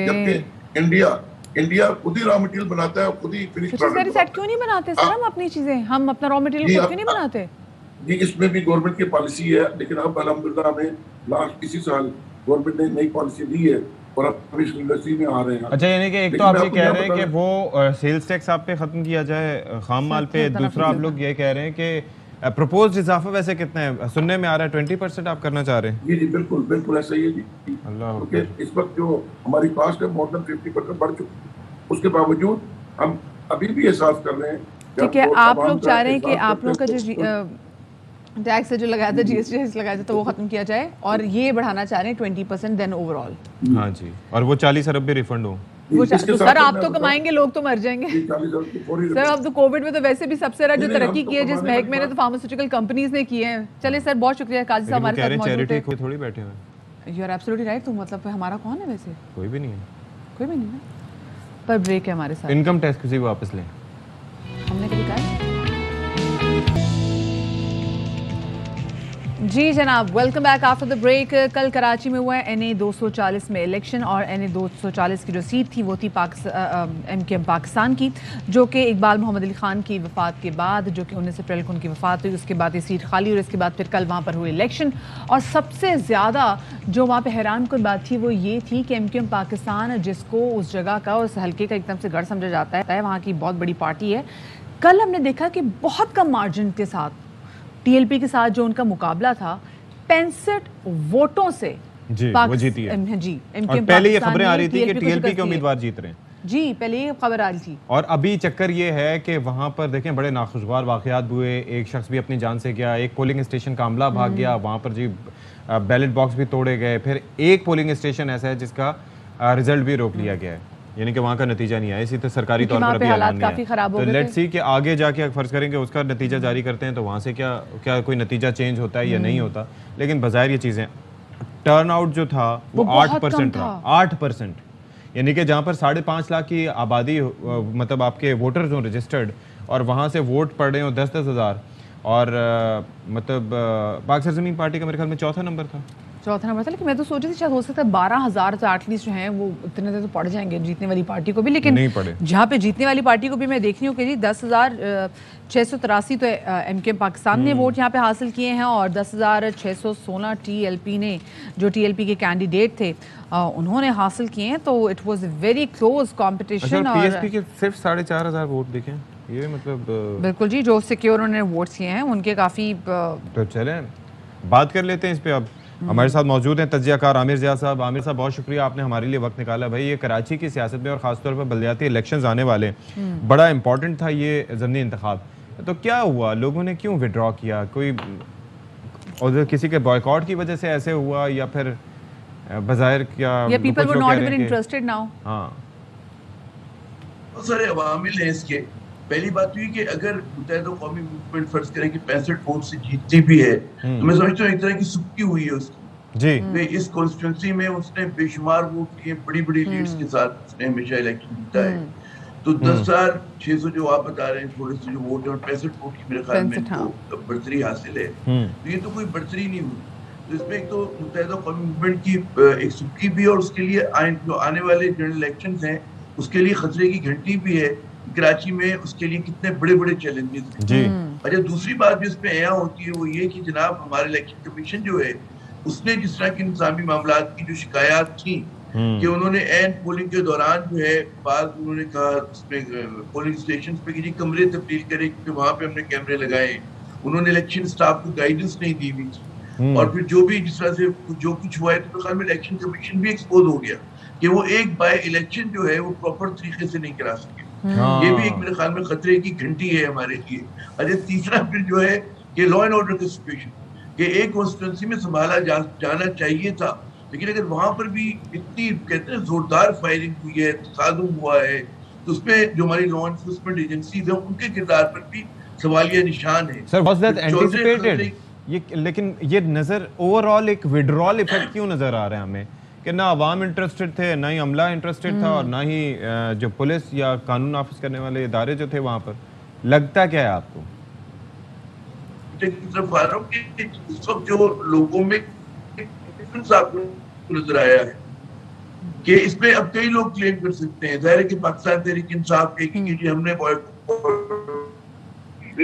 जबकि इंडिया खुद ही रॉ मटेरियल बनाता है, खुद ही फिनिश प्रोडक्ट। क्यों नहीं बनाते सर हम अपनी चीजें? हम अपना रॉ मटेरियल क्यों नहीं बनाते? जी इसमें भी गवर्नमेंट की पॉलिसी है, लेकिन अब अल्हम्दुलिल्लाह हमें लास्ट इसी साल गवर्नमेंट ने नई पॉलिसी दी है और अब इस इंडस्ट्री में आ रहे हैं। अच्छा यानी कि एक तो आप ये कह रहे हैं कि वो सेल्स टैक्स आप पे खत्म किया जाए खाम माल पे, दूसरा आप लोग ये कह रहे हैं कि प्रपोज्ड इजाफा वैसे कितना है? सुनने में आ रहा है 20% आप करना चाह रहे हैं। जी बिल्कुल बिल्कुल ऐसा ही है जी। अल्लाह, क्योंकि इस वक्त जो हमारी कॉस्ट है मोर देन 50% बढ़ चुकी है, उसके बावजूद हम अभी भी एहसास कर रहे हैं। ठीक है, आप लोग चाह रहे हैं कि आप लोगों का जो टैक्स जो लगाया था, GST लगाया था, तो वो खत्म किया जाए, और ये बढ़ाना चाह रहे हैं 20% देन ओवरऑल। हाँ जी, और वो 40 अरब भी रिफंड हो। वो तो सर आप तो कमाएंगे, लोग तो मर जाएंगे सर। अब तो कोविड में तो वैसे भी सबसे ज्यादा जो तरक्की की है जिस महकमे ने, तो फार्मास्यूटिकल कंपनीज ने की है। चले सर, बहुत शुक्रिया काजी साहब हमारे साथ मौजूद थे। थोड़ी बैठे हुए। You are absolutely right. तो मतलब हमारा कौन है वैसे? कोई भी नहीं है, कोई भी नहीं है, पर ब्रेक है हमारे साथ। इनकम टैक्स किसी को वापस लें, हमने कभी कहा? जी जनाब, welcome back after the break. कल कराची में हुआ है NA 240 में इलेक्शन, और NA 240 की जो सीट थी वो थी MKM पाकिस्तान की, जो कि इकबाल मोहम्मद अली खान की वफ़ात के बाद, जो कि 19 अप्रैल को उनकी वफ़ात हुई, उसके बाद ये सीट खाली, और इसके बाद फिर कल वहाँ पर हुई इलेक्शन। और सबसे ज़्यादा जो वहाँ पर हैरान कुन बात थी वो ये थी कि MKM पाकिस्तान, जिसको उस जगह का, उस हल्के का एकदम से गढ़ समझा जाता है, वहाँ की बहुत बड़ी पार्टी है, कल हमने देखा कि बहुत कम मार्जिन के साथ TLP के साथ जो उनका मुकाबला था 65 वोटों से जी वो जीती है। जी, और पहले ये खबरें आ रही थी कि TLP के उम्मीदवार जीत रहे हैं। जी पहले ये खबर आ रही थी। और अभी चक्कर ये है कि वहां पर देखें बड़े नाखुशगवार वाकयात हुए। एक शख्स भी अपनी जान से गया, एक पोलिंग स्टेशन का अमला भाग गया, वहां पर जी बैलेट बॉक्स भी तोड़े गए। फिर एक पोलिंग स्टेशन ऐसा है जिसका रिजल्ट भी रोक लिया गया है, यानी कि वहाँ का नतीजा नहीं आया, इसी तो सरकारी तौर पर अभी ऐलान नहीं है। तो लेट्स सी कि आगे जाके फर्ज करेंगे उसका नतीजा जारी करते हैं तो वहाँ से क्या कोई नतीजा चेंज होता है या नहीं होता। लेकिन बजाय ये चीज़ें, टर्न आउट जो था वो 8% था, 8%, यानी कि जहाँ पर 5.5 लाख की आबादी, मतलब आपके वोटर्स हों रजिस्टर्ड, और वहाँ से वोट पड़ रहे हो 10-10 हज़ार, और मतलब पाक सरजमीन पार्टी का मेरे ख्याल में चौथा नंबर था। लेकिन मैं तो सोच रही थी शायद हो सकता है 12,000 तो एटलीस्ट जो हैं वो इतने तो पड़ जाएंगे जीतने वाली पार्टी को भी, लेकिन नहीं पड़े। जहाँ पे जीतने वाली पार्टी को भी मैं देख रही हूँ कि जी 10,683 तो MKM पाकिस्तान ने वोट यहाँ पे हासिल किए हैं, और 10,616 TLP ने, जो TLP के कैंडिडेट थे, उन्होंने हासिल किए हैं। तो it was very close competition. और PSP के सिर्फ 4,500 वोट देखें, ये मतलब बिल्कुल जी, जो सिक्योर उन्होंने वोट्स किए हैं उनके काफ़ी। तो चलें बात कर लेते हैं इस पर। अब हमारे साथ मौजूद हैं तज्जियाकार आमिर ज़िया साहब। आमिर साहब, बहुत शुक्रिया, आपने हमारे लिए वक्त निकाला। भाई ये कराची की सियासत में और ख़ासतौर पर बलदियाती इलेक्शंस आने वाले, बड़ा इंपॉर्टेंट था ये ज़मीनी इंतखाब। तो क्या हुआ, लोगों ने क्यों विड्रॉ किया? कोई और किसी के बॉयकॉट की वजह से ऐसे हुआ, या फिर बज़ाहिर क्या people were not even interested now? हाँ सारे अवामिल हैं इसके। पहली बात हुई कि अगर मुत्तहिदा कौमी मूवमेंट फर्ज करें कि 65 वोट से जीतती भी है, तो मैं समझता हूँ एक तरह की सुक्की हुई है उसकी, जी। वे इस कॉन्स्टिट्यूंसी में उसने बेशुमार वोट लिए, बड़ी बड़ी लीड्स के साथ उसने हमेशा इलेक्शन जीता है। तो 10,600 जो आप बता रहे हैं, थोड़े से जो वोट है, और 65 वोट की मेरे ख्याल में इनको बढ़तरी हासिल है। तो ये तो कोई बढ़तरी नहीं हुई। तो इसमें एक तो मुत्तहिदा कौमी मूवमेंट की एक सुर्खी भी है, और उसके लिए जो आने वाले जनरल इलेक्शंस हैं उसके लिए खतरे की घंटी भी है। कराची में उसके लिए कितने बड़े बड़े चैलेंजेस हैं। अच्छा, दूसरी बात जो इसमें यहाँ होती है वो ये कि जनाब हमारे इलेक्शन कमीशन जो है उसने जिस तरह के इंतजामी मामलात की जो शिकायत थी कि उन्होंने एंड पोलिंग के दौरान जो है बाद उन्होंने कहा उसमें पोलिंग स्टेशन पे कि कमरे तब्दील करें क्योंकि वहां पे हमने कैमरे लगाए। उन्होंने इलेक्शन स्टाफ को गाइडेंस नहीं दी हुई थी, और फिर जो भी जिस तरह से जो कुछ हुआ है, तो ख्याल में इलेक्शन कमीशन भी एक्सपोज हो गया कि वो एक बाय इलेक्शन जो है वो प्रॉपर तरीके से नहीं करा सके। ये भी एक मेरे ख्याल में खतरे की घंटी है हमारे लिए। अच्छा, तीसरा फिर जो है कि लॉ एंड ऑर्डर का सिचुएशन कि एक कॉन्स्टिट्यूंसी में संभाला जाना चाहिए था, लेकिन अगर वहां पर भी इतनी कहते हैं जोरदार फायरिंग हुई है, तसादुम हुआ है, तो उसमें जो हमारी लॉ एनफोर्समेंट एजेंसीज हैं उनके किरदार पर भी सवालिया निशान है। Sir, was that anticipated? ये लेकिन ये नजर ओवरऑल एक विड्रॉल इफेक्ट क्यों नजर आ रहा है हमें कि ना अवाम इंटरेस्टेड थे, ना ही अमला इंटरेस्टेड था, और ना ही जो पुलिस या कानून नाफिज करने वाले इदारे जो थे वहां पर? लगता क्या है आपको? तरफ आ रहा हूँ कि इस वक्त जो लोगों में नजर आया है कि इसमें अब कई लोग क्लेम कर सकते हैं, जाहिर है कि पाकिस्तान तहरीक इंसाफ कहेगी कि हमने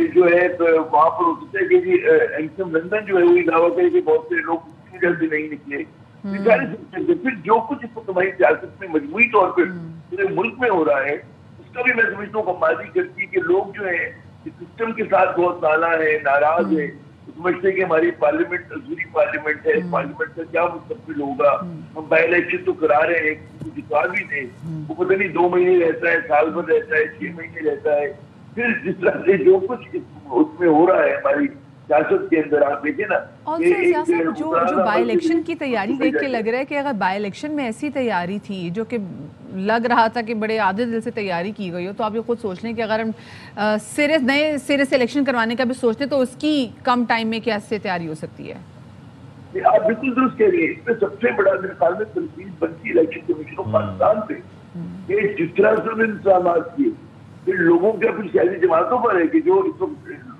जो है वहां पर हो सकता है कि जी एमसीएम लंदन जो है वो दावा करे कि बहुत से लोग जल्दी नहीं निकले। फिर जो कुछ इस वक्त हमारी सियासत में मजबूरी तौर पर पूरे मुल्क में हो रहा है उसका भी मैं समझता हूँ कमाली करती है कि लोग जो है सिस्टम के साथ बहुत नाला है, नाराज है, समझते कि हमारी पार्लियामेंट अजूरी पार्लियामेंट है, पार्लियामेंट का क्या मुस्तकबिल होगा। हम बाई इलेक्शन तो करा रहे हैं, जिता भी थे, वो पता नहीं 2 महीने रहता है, साल भर रहता है, 6 महीने रहता है। फिर जिस तरह से जो कुछ उसमें हो रहा है हमारी सियासत के अंदर, आप देखिए ना। और सर जो बाई इलेक्शन की तैयारी देख के लग रहा है कि अगर बाई इलेक्शन में ऐसी तैयारी थी जो कि लग रहा था कि बड़े आधे दिल से तैयारी की गई हो, तो आप ये खुद सोच लें कि अगर हम नए सिरे से इलेक्शन करवाने का भी सोचते तो उसकी कम टाइम में कैसे तैयारी हो सकती है? आप बिल्कुल दुरुस्त कह रही है। इसमें सबसे बड़ा मेरे ख्याल में तनकीद बनती इलेक्शन कमीशन ऑफ पाकिस्तान पे कि जिस तरह से उन्होंने इंतजाम किए, फिर लोगों के फिर सियासी जमातों पर है कि जो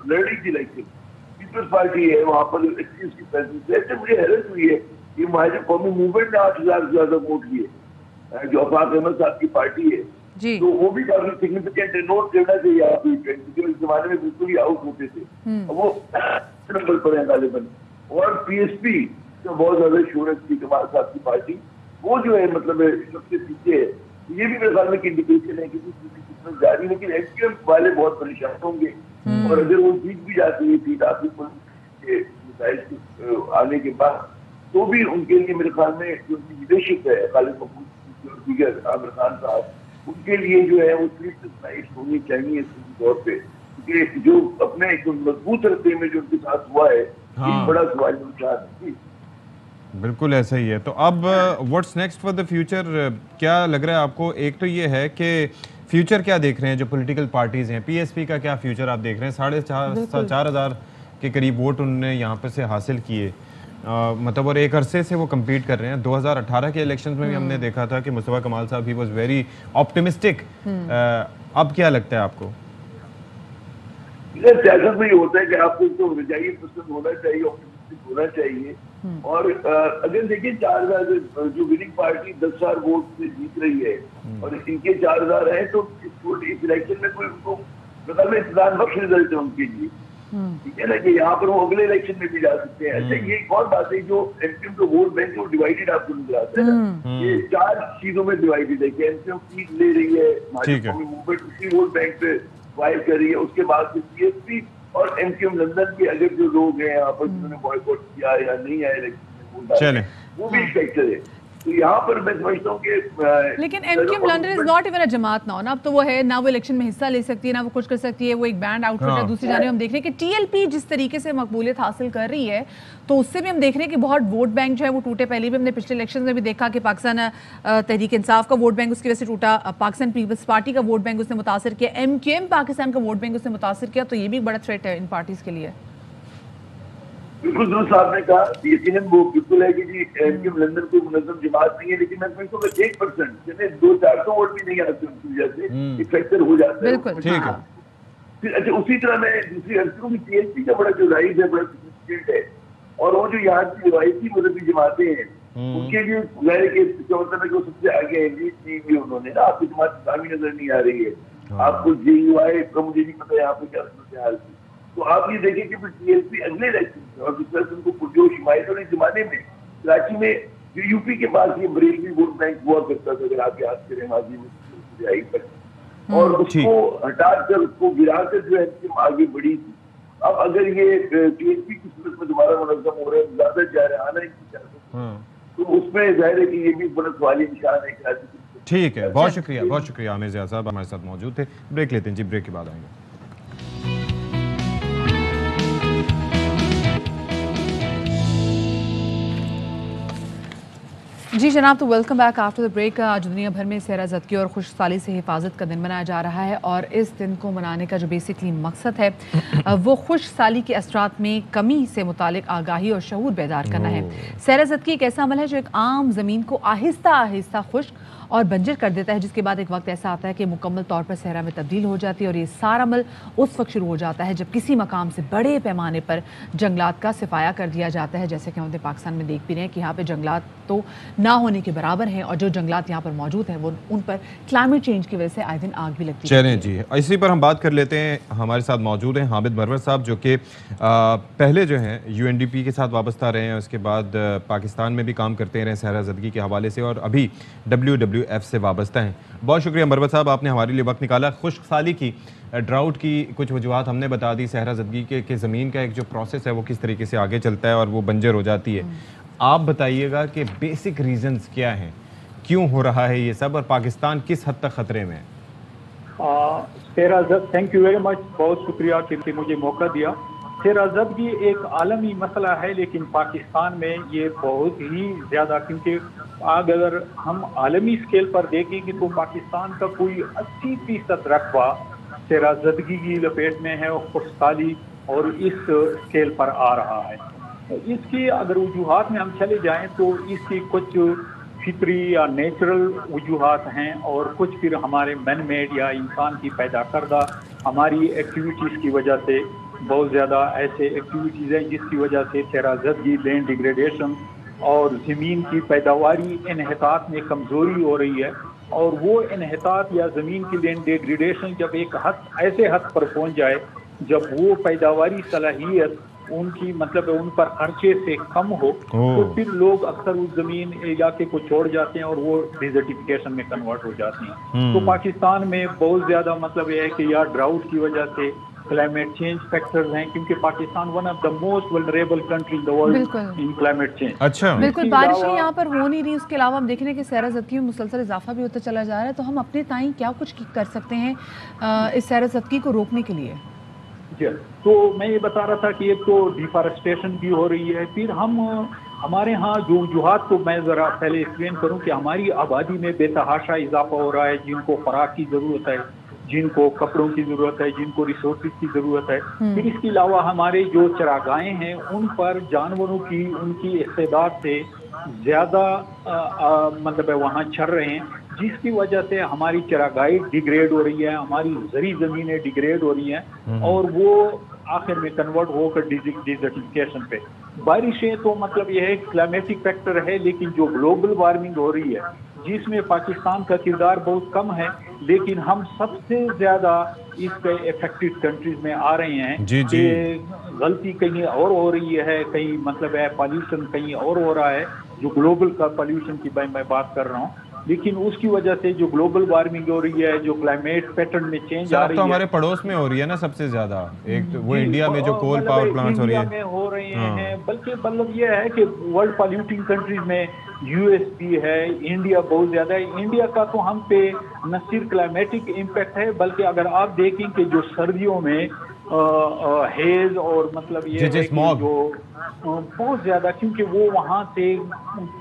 लड़ रही थी इलेक्शन, पीपल्स पार्टी है वहां पर की प्रेजेंस है। मुझे हैरत हुई है कि हमारे कौमी मूवमेंट ने 8,000 से ज्यादा वोट लिए, जो अफाक अहमद साहब की पार्टी है जी। तो वो भी काफी सिग्निफिकेंट है, नोट करना चाहिए आप, इस जमाने में बिल्कुल ही आउट होते थे, वो नंबर पर है गालिबन। और पीएसपी तो बहुत ज्यादा शोहरत थी कमाल साहब की पार्टी, वो जो है मतलब सबसे पीछे है। ये भी मेरे ख्याल में इंडिकेशन है कि किस्मत जारी, लेकिन एमक्यूएम वाले बहुत परेशान होंगे, और अगर वो जीत भी जाती है सीट आपकी के मिसाइल आने के बाद, तो भी उनके लिए मेरे ख्याल में जो उनकी लीडरशिप है खालिद महमूद और दीगर आमिर खान साहब, उनके लिए जो है वो स्लाइड होनी चाहिए तौर पे, क्योंकि जो अपने एक मजबूत रस्ते में जो उनके साथ हुआ है, बड़ा सवाल निशान। बिल्कुल ऐसा ही है। तो अब what's next for the future, क्या लग रहा है आपको? एक तो ये है कि फ्यूचर क्या देख रहे हैं जो पॉलिटिकल पार्टीज हैं, पीएसपी का क्या फ्यूचर आप देख रहे हैं? 4,500 के करीब वोट उन्होंने यहाँ पर से हासिल किए, मतलब और एक अरसे से वो कम्पीट कर रहे हैं। 2018 के इलेक्शन में भी हमने देखा था कि मुस्तफा कमाल साहब ही वाज वेरी ऑप्टिमिस्टिक। अब क्या लगता है आपको? सियासत में ये होता है कि आपको तो रजाई पसंद होना चाहिए, ऑप्टिमिस्टिक होना चाहिए। और अगर देखिए 4,000 जो विनिंग पार्टी 10,000 वोट से जीत रही है और इनके 4,000 है, तो इस इलेक्शन में कोई उनको मतलब इंतजार बख्श रिजल्ट है उनके लिए, ठीक है ना, कि यहाँ पर वो अगले इलेक्शन में भी जा सकते हैं। अच्छा, ये एक और बात है, जो एमपीएम का वोट बैंक है वो डिवाइडेड आपको नजर आता है ना, ये 4 चीजों में डिवाइडेड है कि एमपीएम सीट ले रही है, हमारी कौमी मूवमेंट उसी वोट बैंक पे फाइल कर रही है, उसके बाद फिर पीएसपी और एमक्यूएम लंदन के अगर जो लोग हैं यहाँ पर जिन्होंने बॉयकॉट किया या नहीं आए इलेक्शन में, वो भी फैक्टर है। तो यहाँ पर मैं समझता हूँ कि लेकिन MQM London is not even a जमात ना हो ना, अब तो वो है ना, वो इलेक्शन में हिस्सा ले सकती है ना वो कुछ कर सकती है, वो एक बैंड आउटफिट है। दूसरी जानिब हम देख रहे हैं कि टीएलपी जिस तरीके से मकबूलियत हासिल कर रही है, तो उससे भी हम देख रहे हैं कि बहुत वोट बैंक जो है वो टूटे। पहले भी हमने पिछले इलेक्शन में भी देखा कि पाकिस्तान तहरीक इंसाफ का वोट बैंक उसकी वजह से टूटा, पाकिस्तान पीपल्स पार्टी का वोट बैंक उसने मुतासर किया, एमक्यूएम पाकिस्तान का वोट बैंक उसने मुतासर किया। तो ये भी बड़ा थ्रेट है इन पार्टीज के लिए। बिल्कुल दुरुस्त आपने कहा, यकीनन वो बिल्कुल है कि जी एमक्यूएम लंदन कोई मुनज़्ज़म जमात नहीं है, लेकिन मैं समझता हूँ 1% यानी 200-400 वोट भी नहीं आते उनकी वजह से इफेक्टिव हो जाता है। बिल्कुल ठीक है। फिर अच्छा उसी तरह मैं दूसरी अर्ज करूँ कि टीएसपी का बड़ा जो राइज है, बड़ा सिग्निफिकेंट है, और वो जो यहाँ की रिवायती मजहबी जमातें हैं उनके लिए जाहिर है कि इसका मतलब है कि वो सबसे आगे एंगेज की हुई उन्होंने ना, आपकी जमात इस्लामी नजर नहीं आ रही है, आपको JUI का मुझे नहीं पता यहाँ पे क्या सूरत हाल थी। तो आप ये देखें कि फिर टीएसपी अगले इलेक्शन और जिस तरह से उनको पुरजोश हिमायत वाले जमाने में कराची में जो यूपी के पास ये बरेलवी वोट बैंक हुआ करता था, अगर आप याद करें माजी में आई तक, और उसको हटाकर उसको गिराकर जो है आगे बढ़ी थी। अब अगर ये टीएसपी की सूरत में दोबारा मुनज़्ज़म हो रहे हैं, ज्यादा जारहाना इनकी तरफ, तो उसमें जाहिर है कि ये भी बड़ा सवाली निशान है कि ठीक है, बहुत शुक्रिया आमिर ज़िया साहब हमारे साथ मौजूद थे। ब्रेक लेते हैं जी, ब्रेक के बाद आएंगे। जी जनाब, तो welcome back after the break. आज दुनिया भर में सहरा ज़दगी और खुशहाली से हिफाजत का दिन मनाया जा रहा है, और इस दिन को मनाने का जो बेसिकली मकसद है वो खुशहाली के असरात में कमी से मुतालिक आगाही और शऊर बेदार करना है। सहरा ज़दगी एक ऐसा अमल है जो एक आम ज़मीन को आहिस्ता आहिस्ता खुश्क और बंजर कर देता है, जिसके बाद एक वक्त ऐसा आता है कि मुकम्मल तौर पर सहरा में तब्दील हो जाती है। और ये सारा अमल उस वक्त शुरू हो जाता है जब किसी मकाम से बड़े पैमाने पर जंगलात का सफाया कर दिया जाता है। जैसे कि हम पाकिस्तान में देख भी रहे हैं कि यहाँ पे जंगलात तो ना होने के बराबर हैं, और जो जंगलात यहाँ पर मौजूद हैं वो उन पर क्लाइमेट चेंज की वजह से आए दिन आग भी लगती है। चलें जी, इसी पर हम बात कर लेते हैं। हमारे साथ मौजूद हैं हामिद मरवर साहब, जो कि पहले जो हैं UNDP के साथ वाबस्ता रहे हैं, उसके बाद पाकिस्तान में भी काम करते रहे सहरा ज़दगी के हवाले से, और अभी WWF से वाबस्ता हैं। बहुत शुक्रिया मरवर साहब, आपने हमारे लिए वक्त निकाला। खुशहाली की, ड्राउट की कुछ वजूहात हमने बता दी, सहरा ज़दगी के ज़मीन का एक जो प्रोसेस है वो किस तरीके से आगे चलता है और वो बंजर हो जाती है। आप बताइएगा कि बेसिक रीजंस क्या हैं, क्यों हो रहा है ये सब, और पाकिस्तान किस हद तक खतरे में है? थैंक यू वेरी मच, बहुत शुक्रिया कि मुझे मौका दिया। सहरा ज़दगी एक आलमी मसला है, लेकिन पाकिस्तान में ये बहुत ही ज़्यादा, क्योंकि अगर हम आलमी स्केल पर देखेंगे तो पाकिस्तान का कोई 80% रकबा सहरा ज़दगी की लपेट में है और खुशहाली और इस स्केल पर आ रहा है। इसकी अगर वजूहात में हम चले जाएं तो इसकी कुछ फितरी या नेचुरल वजूहात हैं, और कुछ फिर हमारे मैन मेड या इंसान की पैदा करदा हमारी एक्टिविटीज़ की वजह से बहुत ज़्यादा ऐसे एक्टिविटीज़ हैं जिसकी वजह से सहरा ज़दगी, लैंड डिग्रेडेशन और ज़मीन की पैदावारी इन्हितात में कमज़ोरी हो रही है। और वो इन्हितात या ज़मीन की लैंड डिग्रेडेशन जब एक हद ऐसे हद पर पहुँच जाए जब वो पैदावारी सलाहियत उनकी मतलब उन पर खर्चे से कम हो, तो फिर लोग अक्सर उस जमीन इलाके को छोड़ जाते हैं और वो डिजर्टिफिकेशन में कन्वर्ट हो जाती हैं। तो पाकिस्तान में बहुत ज़्यादा मतलब यह है कि या ड्राउट की वजह से क्लाइमेट चेंज फैक्टर्स हैं, क्योंकि Pakistan one of the most vulnerable country in the world in climate change. अच्छा, बिल्कुल, बारिशें यहाँ पर हो नहीं रही। उसके अलावा हम देख रहे हैं कि सहरा ज़दगी में मुसलसल इजाफा भी होता चला जा रहा है। तो हम अपने ताईं क्या कुछ कर सकते हैं इस सहरा ज़दगी को रोकने के लिए? तो मैं ये बता रहा था कि एक तो डिफॉरेस्टेशन भी हो रही है, फिर हमारे यहाँ जो वजूहात को मैं ज़रा पहले एक्सप्लेन करूँ कि हमारी आबादी में बेतहाशा इजाफा हो रहा है, जिनको खुराक की ज़रूरत है, जिनको कपड़ों की ज़रूरत है, जिनको रिसोर्सेज की ज़रूरत है। फिर इसके अलावा हमारे जो चरागाहें हैं उन पर जानवरों की उनकी इस्तेदाद से ज़्यादा मतलब वहाँ चर रहे हैं, जिसकी वजह से हमारी चरागाही डिग्रेड हो रही है, हमारी ज़री ज़मीनें डिग्रेड हो रही हैं, और वो आखिर में कन्वर्ट होकर डिजर्टिफिकेशन पे। बारिशें तो मतलब यह है क्लाइमेटिक फैक्टर है, लेकिन जो ग्लोबल वार्मिंग हो रही है जिसमें पाकिस्तान का किरदार बहुत कम है, लेकिन हम सबसे ज़्यादा इसके इफेक्टेड कंट्रीज में आ रहे हैं कि गलती कहीं और हो रही है, कहीं मतलब है पॉल्यूशन कहीं और हो रहा है, जो ग्लोबल का पॉल्यूशन की मैं बात कर रहा हूँ। लेकिन उसकी वजह से जो ग्लोबल वार्मिंग हो रही है, जो क्लाइमेट पैटर्न में चेंज आ रही है, तो हमारे पड़ोस में हो रही है ना सबसे ज्यादा। एक तो वो इंडिया में जो कोल पावर प्लांट्स हो रही है, हो रहे हैं, बल्कि मतलब ये है कि वर्ल्ड पॉल्यूटिंग कंट्रीज में यूएस भी है, इंडिया बहुत ज्यादा है। इंडिया का तो हम पे न सिर्फ क्लाइमेटिक इम्पैक्ट है, बल्कि अगर आप देखें कि जो सर्दियों में हेज और मतलब ये है कि जो बहुत ज्यादा, क्योंकि वो वहाँ से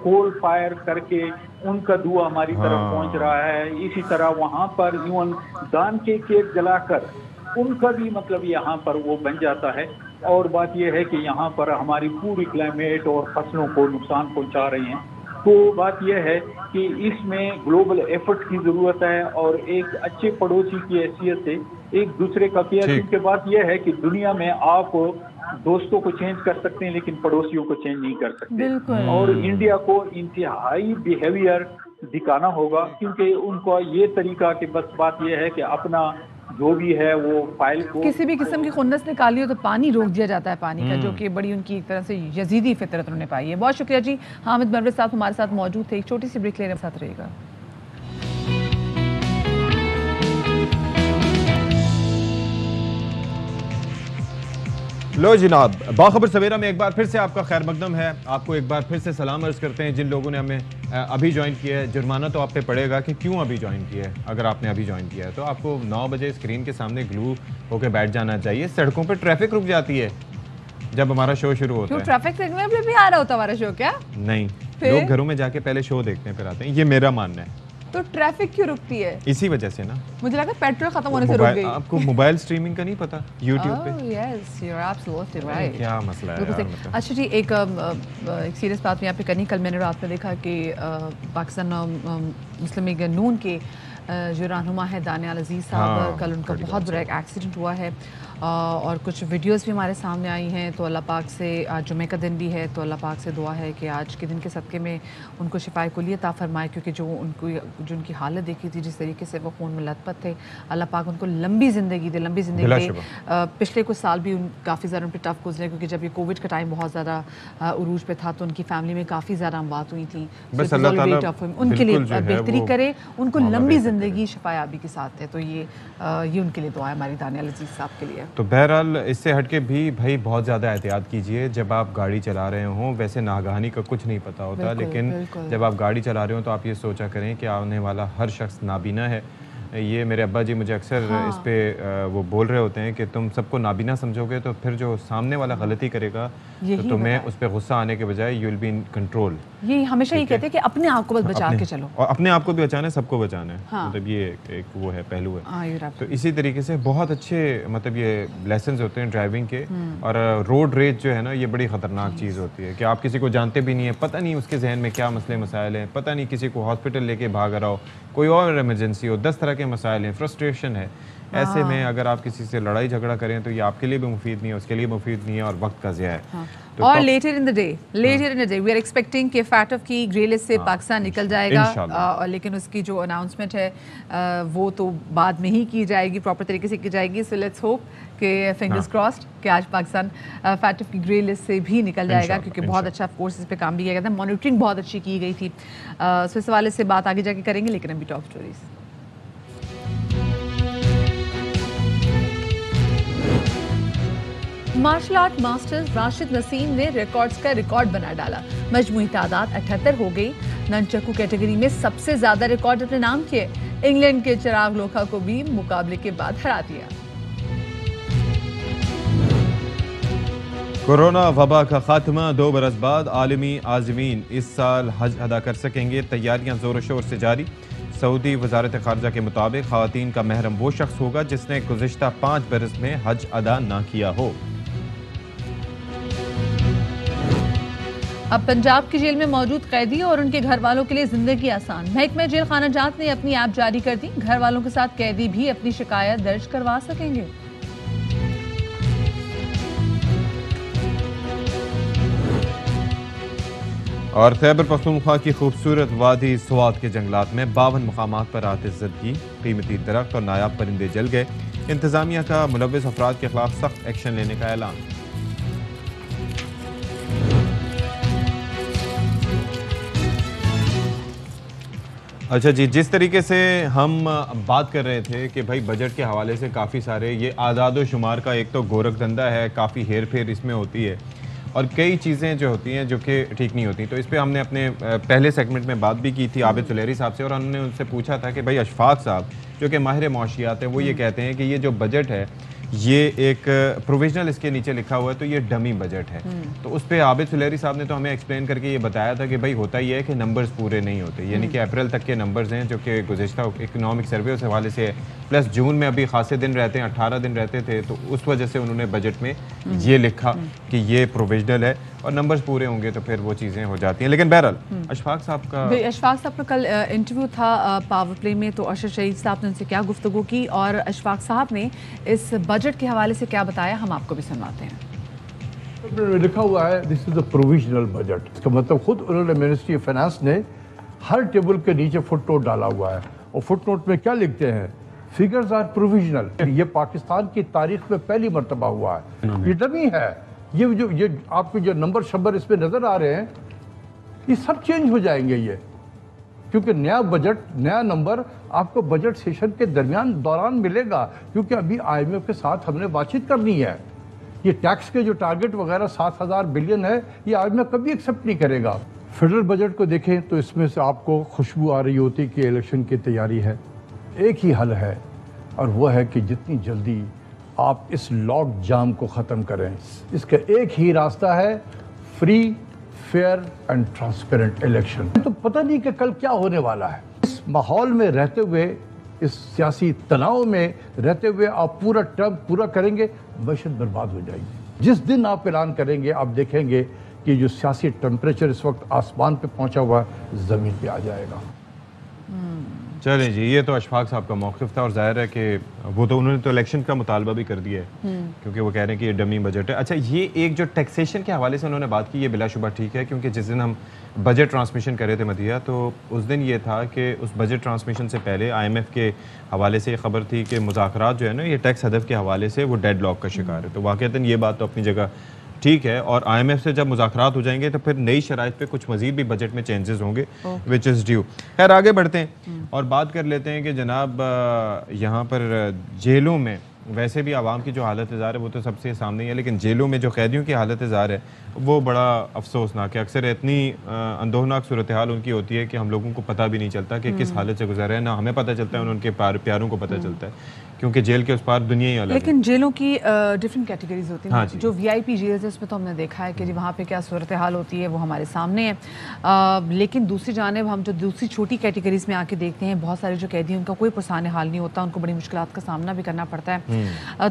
कोल फायर करके उनका धुआं हमारी तरफ पहुँच रहा है। इसी तरह वहाँ पर इवन दान के केक जलाकर उनका भी मतलब यहाँ पर वो बन जाता है। और बात यह है कि यहाँ पर हमारी पूरी क्लाइमेट और फसलों को नुकसान पहुँचा रही हैं। तो बात यह है कि इसमें ग्लोबल एफर्ट की जरूरत है और एक अच्छे पड़ोसी की हैसियत से एक दूसरे का केयर, क्योंकि बात यह है कि दुनिया में आप दोस्तों को चेंज कर सकते हैं लेकिन पड़ोसियों को चेंज नहीं कर सकते। और इंडिया को इंतहाई बिहेवियर दिखाना होगा, क्योंकि उनका ये तरीका कि बस बात यह है कि अपना जो भी है वो फाइल को किसी भी किस्म की खुन्नस निकाली हो तो पानी रोक दिया जाता है पानी का, जो कि बड़ी उनकी एक तरह से यजीदी फितरत उन्होंने पाई है। बहुत शुक्रिया जी। हामिद मरवत साहब हमारे साथ मौजूद थे। एक छोटी सी ब्रेक ले रहे साथ रहेगा। लो जनाब, बाखबर सवेरा में एक बार फिर से आपका खैर मकदम है। आपको एक बार फिर से सलाम अर्ज करते हैं जिन लोगों ने हमें अभी ज्वाइन किया है। जुर्माना तो आप पे पड़ेगा कि क्यों अभी ज्वाइन किया है। अगर आपने अभी ज्वाइन किया है तो आपको 9 बजे स्क्रीन के सामने ग्लू होकर बैठ जाना चाहिए। सड़कों पर ट्रैफिक रुक जाती है जब हमारा शो शुरू होता है। ट्रैफिक सिग्नल पे भी आ रहा होता हमारा शो क्या? नहीं, लोग घरों में जाके पहले शो देखते हैं फिर आते हैं, ये मेरा मानना है। तो ट्रैफिक क्यों रुकती है? इसी वजह से ना, मुझे लगा पेट्रोल खत्म होने से रुक गई। आपको मोबाइल स्ट्रीमिंग का नहीं पता YouTube पे? Yes, you are absolutely right. क्या मसला है यार, मतलब। अच्छा जी, एक सीरियस बात यहाँ पे करनी। कल मैंने रात में देखा कि पाकिस्तान मुस्लिम लीग नून के जो रहनुमा है दानियाल अजीज़ साहब, कल उनका बहुत बुरा एक एक्सीडेंट हुआ है और कुछ वीडियोस भी हमारे सामने आई हैं। तो अल्लाह पाक से, आज जुमे का दिन भी है, तो अल्लाह पाक से दुआ है कि आज के दिन के सदक़े में उनको शिफाए कुली अता फरमाए, क्योंकि जो उनकी हालत देखी थी, जिस तरीके से वो खून में लथपथ थे, अल्लाह पाक उनको लंबी ज़िंदगी दे, लंबी ज़िंदगी दे। पिछले कुछ साल भी काफ़ी ज़्यादा उन पर टफ गुजरे, क्योंकि जब ये कोविड का टाइम बहुत ज़्यादा उरूज पे था तो उनकी फैमिली में काफ़ी ज़्यादा अमवात हुई थी। उनके लिए बेहतरी करे, उनको लंबी ज़िंदगी शिफायाबी के साथ है। तो ये उनके लिए दुआ है हमारी दानियाल अजीज़ साहब के लिए। तो बहरहाल इससे हटके भी भाई बहुत ज़्यादा एहतियात कीजिए जब आप गाड़ी चला रहे हों। वैसे नागहानी का कुछ नहीं पता होता, लेकिन जब आप गाड़ी चला रहे हो तो आप ये सोचा करें कि आने वाला हर शख्स नाबीना है। ये मेरे अब्बा जी मुझे अक्सर इस पे वो बोल रहे होते हैं कि तुम सबको नाबीना समझोगे तो फिर जो सामने वाला गलती करेगा तो तुम्हें उस पर गुस्सा आने के बजाय you will be in control. ये हमेशा ये कहते हैं कि अपने आप को बस बचा के चलो, और अपने आप को भी बचाना है, सबको बचाना है। मतलब ये एक वो है, पहलू है। तो इसी तरीके से बहुत अच्छे मतलब ये लेसन्स होते हैं ड्राइविंग के। और रोड रेज जो है ना, ये बड़ी ख़तरनाक चीज़ होती है कि आप किसी को जानते भी नहीं है, पता नहीं उसके जहन में क्या मसले मसाइल हैं, पता नहीं किसी को हॉस्पिटल लेके भाग रहा हो, कोई और इमरजेंसी हो, 10 तरह के मसाइल हैं, फ्रस्ट्रेशन है। ऐसे में अगर आप किसी से लड़ाई झगड़ा करें तो ये आपके लिए भी मुफीद नहीं है, उसके लिए मुफीद नहीं है और वक्त का ज़िया है। तो और later in the day we are expecting कि फैटफ की ग्रे लिस्ट से पाकिस्तान निकल जाएगा, लेकिन उसकी जो अनाउंसमेंट है वो तो बाद में ही की जाएगी, प्रॉपर तरीके से की जाएगी। सो लेट्स होप कि फिंगर्स क्रॉस्ड कि आज पाकिस्तान फैटफ की ग्रे लिस्ट से भी निकल जाएगा, क्योंकि बहुत अच्छा फोर्स इस पे काम भी किया गया था, मॉनिटरिंग बहुत अच्छी की गई थी। सो इस हवाले से बात आगे जाके करेंगे, लेकिन अभी top stories. Martial art master Rashid Naseem ने रिकॉर्ड्स का रिकॉर्ड बना डाला। मजमूई तादाद 78 हो गई। ननचक्कू कैटेगरी में सबसे ज्यादा रिकॉर्ड अपने नाम किए। इंग्लैंड के चिराग लोखा को भी मुकाबले के बाद हरा दिया। कोरोना वबा का खात्मा 2 बरस बाद आलमी आज़मीन इस साल हज अदा कर सकेंगे। तैयारियां जोर शोर से जारी। सऊदी वजारत खारजा के मुताबिक ख़वातीन का महरम वो शख्स होगा जिसने गुज़िश्ता 5 बरस में हज अदा ना किया हो। अब पंजाब की जेल में मौजूद कैदी और उनके घर वालों के लिए जिंदगी आसान। महकमा जेल खाना जात ने अपनी ऐप जारी कर दी। घर वालों के साथ कैदी भी अपनी शिकायत दर्ज करवा सकेंगे। और खैबर पख्तूनख्वा की खूबसूरत वादी स्वात के जंगलात में 52 मकामात पर आतिशज़दगी, कीमती दरख्त और नायाब परिंदे जल गए। इंतजामिया का मुलव्विस अफराद के खिलाफ सख्त एक्शन लेने का ऐलान। अच्छा जी, जिस तरीके से हम बात कर रहे थे कि भाई बजट के हवाले से काफ़ी सारे ये आदाद व शुमार का एक तो गोरख धंधा है, काफ़ी हेर फेर इसमें होती है और कई चीज़ें जो होती हैं जो कि ठीक नहीं होती। तो इस पर हमने अपने पहले सेगमेंट में बात भी की थी आबिद सुलेरी साहब से, और हमने उनसे पूछा था कि भाई अशफाक साहब जो कि माहिर मौशियात हैं, वो ये कहते हैं कि ये जो बजट है ये एक प्रोविजनल इसके नीचे लिखा हुआ है, तो ये डमी बजट है। तो उस पर आबिद सुलेरी साहब ने तो हमें एक्सप्लेन करके ये बताया था कि भाई होता ही है कि नंबर्स पूरे नहीं होते, यानी कि अप्रैल तक के नंबर्स हैं जो कि गुज़िश्ता इकनॉमिक सर्वे उस हवाले से है, प्लस जून में अभी खासे दिन रहते हैं, 18 दिन रहते थे, तो उस वजह से उन्होंने बजट में ये लिखा कि ये प्रोविजनल है और नंबर्स पूरे होंगे तो फिर वो चीज़ें हो जाती हैं। लेकिन बहरहाल अशफाक साहब का कल इंटरव्यू था पावर प्ले में, तो अरशद शहीद साहब ने उनसे क्या गुफ्तगू की और अशफाक साहब ने इस बजट के हवाले से क्या बताया, हम आपको भी सुनवाते हैं। लिखा हुआ है this is a provisional budget, इसका मतलब खुद उन्होंने मिनिस्ट्री ऑफ फाइनेंस ने हर टेबल के नीचे फुट नोट डाला हुआ है, और फुट नोट में क्या लिखते हैं, फिगर्स आर प्रोविजनल। ये पाकिस्तान की तारीख में पहली मरतबा हुआ है, ये डमी है। ये आपको जो नंबर शंबर इसमें नजर आ रहे हैं, ये सब चेंज हो जाएंगे ये, क्योंकि नया बजट, नया नंबर आपको बजट सेशन के दौरान मिलेगा, क्योंकि अभी IMF के साथ हमने बातचीत करनी है। ये टैक्स के जो टारगेट वगैरह 7,000 बिलियन है, ये IMF कभी एक्सेप्ट नहीं करेगा। फेडरल बजट को देखें तो इसमें से आपको खुशबू आ रही होती कि इलेक्शन की तैयारी है। एक ही हल है, और वह है कि जितनी जल्दी आप इस लॉक जाम को ख़त्म करें। इसका एक ही रास्ता है, free, fair and transparent election. तो पता नहीं कि कल क्या होने वाला है। इस माहौल में रहते हुए, इस सियासी तनाव में रहते हुए आप पूरा टर्म पूरा करेंगे, मईशत बर्बाद हो जाएगी। जिस दिन आप ऐलान करेंगे, आप देखेंगे कि जो सियासी टेम्परेचर इस वक्त आसमान पे पहुंचा हुआ ज़मीन पे आ जाएगा। चलें जी, ये तो अशफाक साहब का मौक़िफ़ था, और जाहिर है कि वो तो उन्होंने तो इलेक्शन का मुतालबा भी कर दिया है, क्योंकि वो कह रहे हैं कि ये डमी बजट है। अच्छा, ये एक जो टैक्सेशन के हवाले से उन्होंने बात की, ये बिलाशुबा ठीक है, क्योंकि जिस दिन हम बजट ट्रांसमिशन कर रहे थे मदिया, तो उस दिन ये था कि उस बजट ट्रांसमिशन से पहले IMF के हवाले से ये खबर थी कि मुज़ाकरात जो है ना, ये टैक्स हदफ के हवाले से वो डेड लॉक का शिकार है। तो वाक़ईतन ये बात तो अपनी जगह ठीक है, और IMF से जब मुज़ाकरात हो जाएंगे तो फिर नई शराइत पे कुछ मज़ीद भी बजट में चेंजेस होंगे, विच इज़ ड्यू। खैर आगे बढ़ते हैं और बात कर लेते हैं कि जनाब यहाँ पर जेलों में वैसे भी आवाम की जो हालत ज़ार है वो तो सबसे सामने ही है, लेकिन जेलों में जो कैदियों की हालत ज़ार है वो बड़ा अफसोसनाक है। अक्सर इतनी अंदोहनाक सूरत हाल उनकी होती है कि हम लोगों को पता भी नहीं चलता कि किस हालत से गुजर रहे हैं, ना हमें पता चलता है, उनके प्यारों को पता चलता है, क्योंकि जेल के उस पार दुनिया ही अलग है। लेकिन जेलों की डिफरेंट कैटेगरीज होती हैं। हाँ, जो VIP जेल्स है उसमें तो हमने देखा है कि जी वहाँ पे क्या सूरत हाल होती है वो हमारे सामने है। लेकिन दूसरी जानिब हम जो दूसरी छोटी कैटेगरीज में आके देखते हैं, बहुत सारे जो कैदी हैं उनका कोई पुरसान हाल नहीं होता, उनको बड़ी मुश्किलात का सामना भी करना पड़ता है।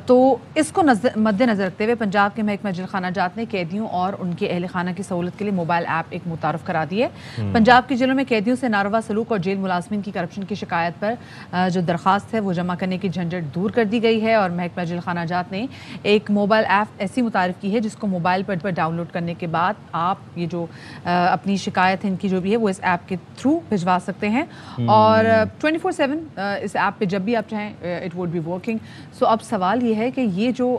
तो इसको मद्देनजर रखते हुए पंजाब के महकमा जेल खाना जात ने कैदियों और उनके अहल खाना की सहूलत के लिए मोबाइल ऐप एक मुतारफ करा दी है। पंजाब की जेलों में कैदियों से नारवा सलूक और जेल मुलाजमीन की करप्शन की शिकायत पर जो दरख्वास्त है वो जमा करने की झंझट दूर कर दी गई है, और महकमा जेल खाना जात ने एक मोबाइल ऐप ऐसी मुतारिफ की है जिसको मोबाइल पर डाउनलोड करने के बाद आप ये जो अपनी शिकायत है इनकी जो भी है वो इस ऐप के थ्रू भिजवा सकते हैं, और 24/7 इस ऐप पे जब भी आप चाहें इट वुड बी वर्किंग। सो अब सवाल ये है कि ये जो